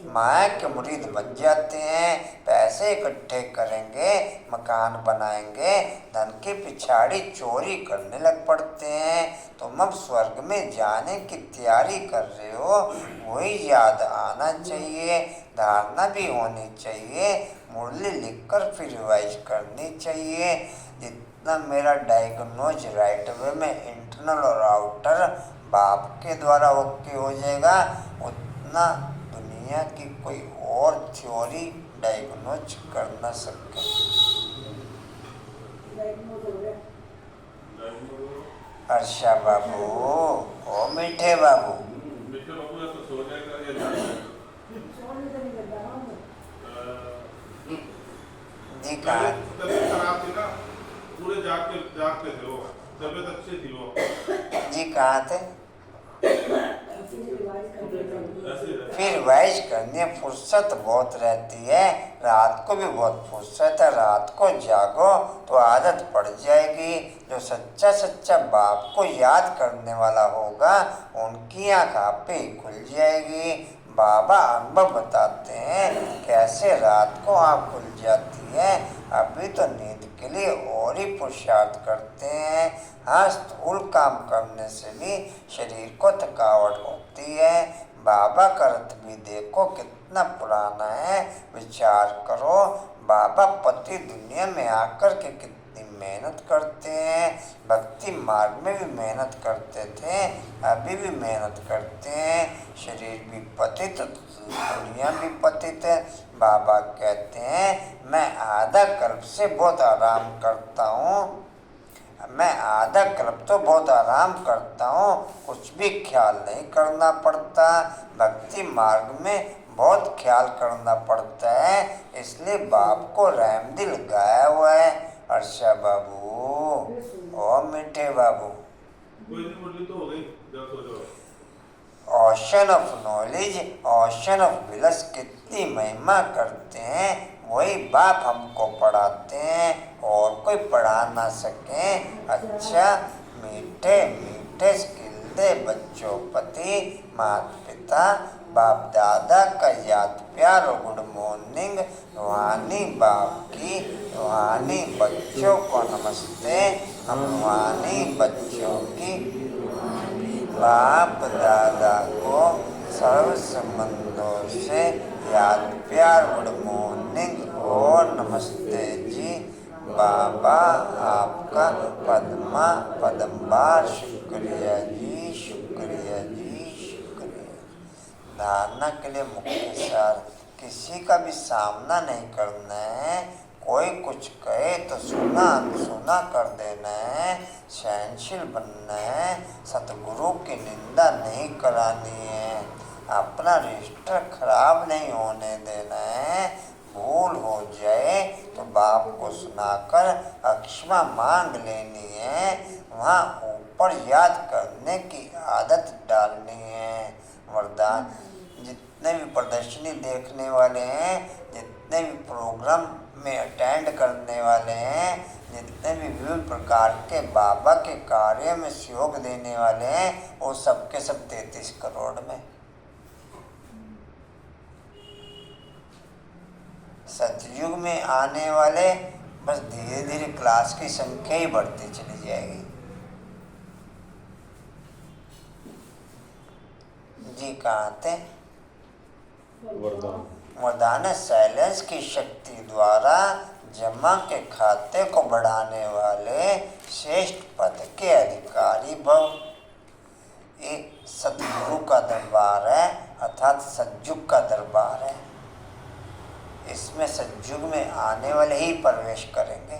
माया के मुरीद बन जाते हैं। पैसे इकट्ठे करेंगे, मकान बनाएंगे, धन की पिछाड़ी चोरी करने लग पड़ते हैं। तुम अब स्वर्ग में जाने की तैयारी कर रहे हो, वही याद आना चाहिए। धारणा भी होनी चाहिए, मुरली लिखकर फिर रिवाइज करनी चाहिए। जितना मेरा डायग्नोज राइट वे में इंटरनल और आउटर बाप के द्वारा ओके हो जाएगा, उतना दुनिया की कोई और थ्योरी डायग्नोज कर न सके। हर्षा बाबू, ओ मीठे बाबू, मीठे बाबू या तो सो जाएगा या जाएगा। जी कहा तबीयत खराब थी ना, पूरे जागते थे वो, तबीयत अच्छी थी वो। जी कहाँ थे? ऐसे फिर रिवाइज करने फुर्सत बहुत रहती है, रात को भी बहुत फुर्सत है। रात को जागो तो आदत पड़ जाएगी। जो सच्चा सच्चा बाप को याद करने वाला होगा, उनकी आँख आप पे ही खुल जाएगी। बाबा अनुभव बताते हैं कैसे रात को आँख खुल जाती है। अभी तो नींद के लिए और ही पुरुषार्थ करते हैं। हाँ, स्थूल काम करने से भी शरीर को थकावट होती है। बाबा का रथ भी देखो कितना पुराना है। विचार करो, बाबा पति दुनिया में आकर के कितनी मेहनत करते हैं। भक्ति मार्ग में भी मेहनत करते थे, अभी भी मेहनत करते हैं। शरीर भी पतित, दुनिया भी पतित है। बाबा कहते हैं मैं आधा कल्प से बहुत आराम करता हूँ, मैं आधा कल्प तो बहुत आराम करता हूँ, कुछ भी ख्याल नहीं करना पड़ता। भक्ति मार्ग में बहुत ख्याल करना पड़ता है, इसलिए बाप को रहम दिल गाया हुआ है। हर्षा बाबू, ओ मीठे बाबू, कोई नहीं, मुरली तो हो गई, जब सो जाओ। Ocean of knowledge, ocean of villous कितनी महिमा करते हैं, वही बाप हमको पढ़ाते हैं और कोई पढ़ा ना सके। अच्छा, मीठे मीठे स्किल दे बच्चों पति माता पिता बाप दादा का याद प्यार और गुड मॉर्निंग। रूहानी बाप की रूहानी बच्चों को नमस्ते। हम रूहानी बच्चों की बाप दादा को सर्व संबंधों से याद प्यार गुड मॉर्निंग और नमस्ते जी। बाबा आपका पद्मा पदमबार शुक्रिया जी, शुक्रिया जी, शुक्रिया। धारणा के लिए मुख्य सार, किसी का भी सामना नहीं करना है। कोई कुछ कहे तो सुना सुना कर देना है। सहनशील बनना है, सतगुरु की निंदा नहीं करानी है। अपना रजिस्टर खराब नहीं होने देना है। भूल हो जाए तो बाप को सुनाकर क्षमा मांग लेनी है। वहाँ ऊपर याद करने की आदत डालनी है। वरदान, जितने भी प्रदर्शनी देखने वाले हैं, जितने भी प्रोग्राम में अटेंड करने वाले हैं, जितने भी विभिन्न प्रकार के बाबा के कार्य में सहयोग देने वाले हैं, वो सबके सब 33 करोड़ में। सतयुग में आने वाले बस धीरे धीरे क्लास की संख्या ही बढ़ती चली जाएगी। जी कहाँ थे? वरदान। वरदान साइलेंस की शक्ति द्वारा जमा के खाते को बढ़ाने वाले श्रेष्ठ पद के अधिकारी भव। ये सतगुरु का दरबार है, अर्थात सतयुग का दरबार है। इसमें सतयुग में आने वाले ही प्रवेश करेंगे।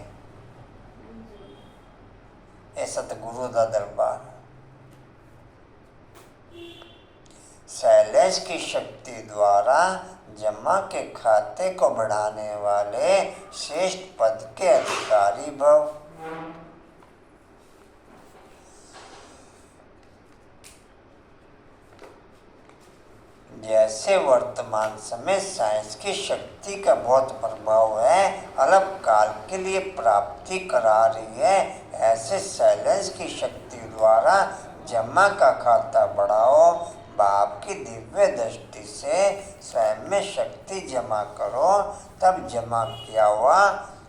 ये सतगुरु का दरबार। शैलेश की शक्ति द्वारा जमा के खाते को बढ़ाने वाले श्रेष्ठ पद के अधिकारी भव। जैसे वर्तमान समय साइंस की शक्ति का बहुत प्रभाव है, अल्पकाल के लिए प्राप्ति करा रही है, ऐसे साइलेंस की शक्ति द्वारा जमा का खाता बढ़ाओ। बाप की दिव्य दृष्टि से स्वयं में शक्ति जमा करो, तब जमा किया हुआ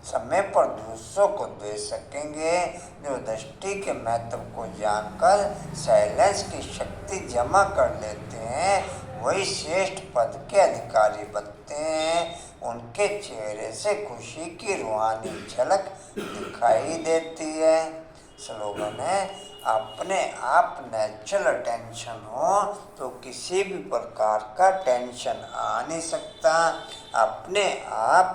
समय पर दूसरों को दे सकेंगे। जो दृष्टि के महत्व को जानकर साइलेंस की शक्ति जमा कर लेते हैं, वही श्रेष्ठ पद के अधिकारी बनते हैं। उनके चेहरे से खुशी की रूहानी झलक दिखाई देती है। स्लोगन है, अपने आप नेचुरल टेंशन हो तो किसी भी प्रकार का टेंशन आ नहीं सकता। अपने आप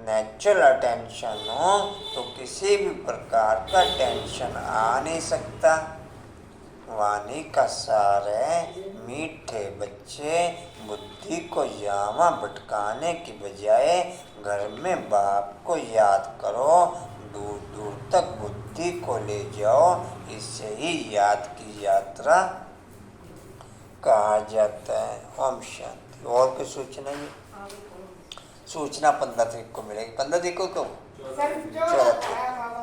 नेचुरल टेंशन हो तो किसी भी प्रकार का टेंशन आ नहीं सकता। वाणी का सार है, मीठे बच्चे बुद्धि को यामा भटकाने की बजाय घर में बाप को याद करो, दूर दूर तक बुद्धि को ले जाओ। इससे ही याद की यात्रा कहा जाता है। ओम शांति। और कोई सूचना है? सूचना 15 तारीख को मिलेगी। 15 तारीख को क्यों?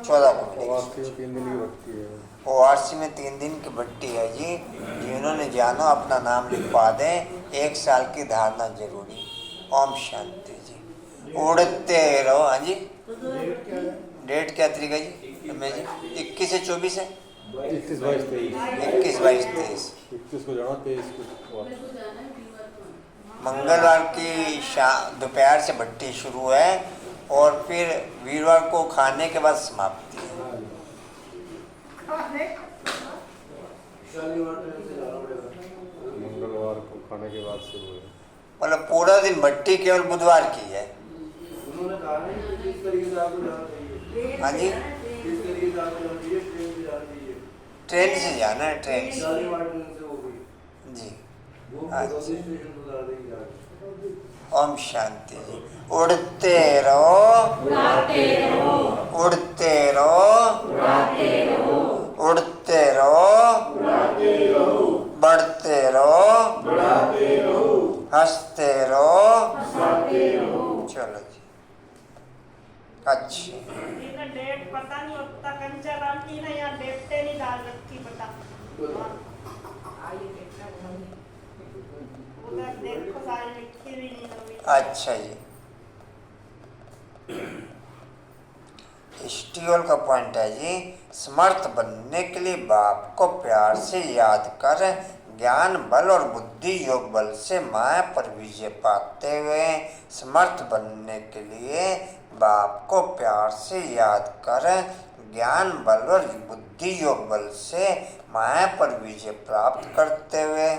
14 को मिलेगी। 3 दिन की भक्ति है। ORC में 3 दिन की भट्टी है जी। जिन्होंने जानो अपना नाम लिखवा दें। 1 साल की धारणा जरूरी। ओम शांति जी। उड़ते रहो। हाँ जी, डेट क्या तारीख है जी? हमें जी 21 से 24 है। 21, 22, 23। 21, 22, 23। 21 को जाना, 23 को। मंगलवार की दोपहर से भट्टी शुरू है और फिर वीरवार को खाने के बाद समाप्ति है। मंगलवार को खाने के बाद शुरू है। मतलब पूरा दिन भट्टी केवल बुधवार की है। उन्होंने कहा नहीं कि किस तरीके से आपको जाना चाहिए। हाँ जी, किस तरीके से आपको जाना चाहिए, ट्रेन से जाना चाहिए। ट्रेन से जाना है, ट्रेन से शालीमार ट्रेन से हो गई जी। वो अच्छा। भगवती स्टेशन पर उतार देगी जाके। ओम शांति जी। उड़ते रहो, उड़ाते रहो, उड़ते रहो, उड़ाते रहो, उड़ते रहो, उड़ाते रहो, बढ़ते रहो, बढ़ाते रहो, हंसते रहो, हंसाते रहो। चलो जी। अच्छी इनका डेट पता नहीं होता। कंचा राम की ना यहाँ डेट नहीं डाल रखी पता। उधर देखो सारी लिखी हुई नहीं होगी। अच्छा जी। स्टील का पॉइंट है जी, समर्थ बनने के लिए बाप को प्यार से याद कर ज्ञान बल और बुद्धि योग बल से माया पर विजय पाते हुए समर्थ बनने के लिए बाप को प्यार से याद कर ज्ञान बल और बुद्धि योग बल से माया पर विजय प्राप्त करते हुए।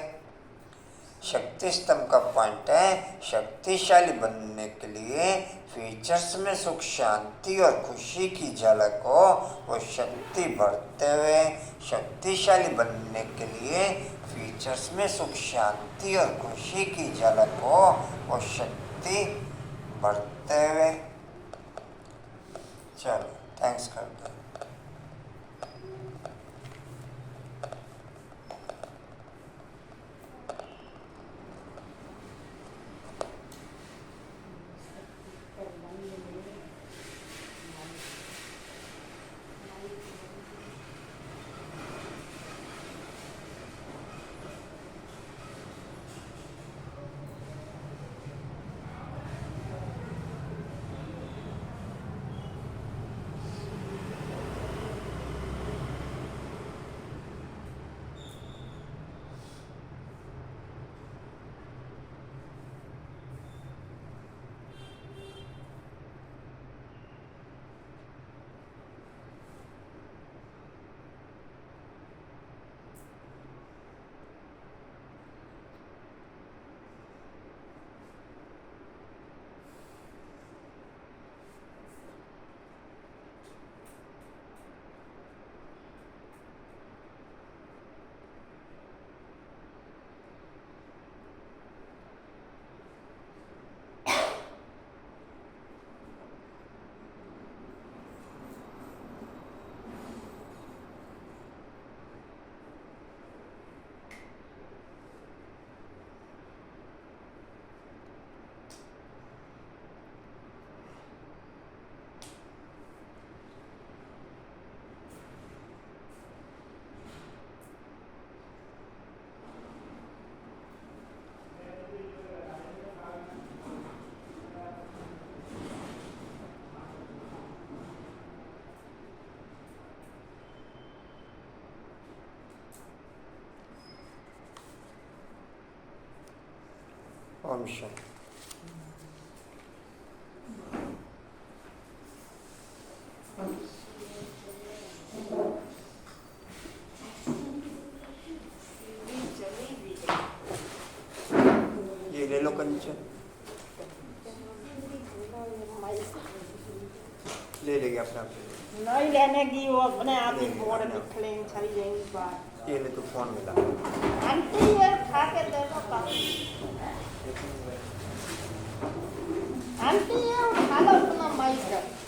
शक्ति स्तंभ का पॉइंट है, शक्तिशाली बनने के लिए फीचर्स में सुख शांति और खुशी की झलक हो, वो शक्ति बढ़ते हुए। शक्तिशाली बनने के लिए फीचर्स में सुख शांति और खुशी की झलक हो, वो शक्ति बढ़ते हुए। चलो थैंक्स कर दो। ओम शांति। ये ले लो कंचन, ले लेगी अपना। नहीं लेने की, वो अपने आप ही ले ले, बोर्ड अपने आप। निकलेंगे, चली जाएंगी बाहर। ये ले, तो फोन मिला। आंटी ये उठा के दे दो का। आंटी ये उठा लो अपना माइक।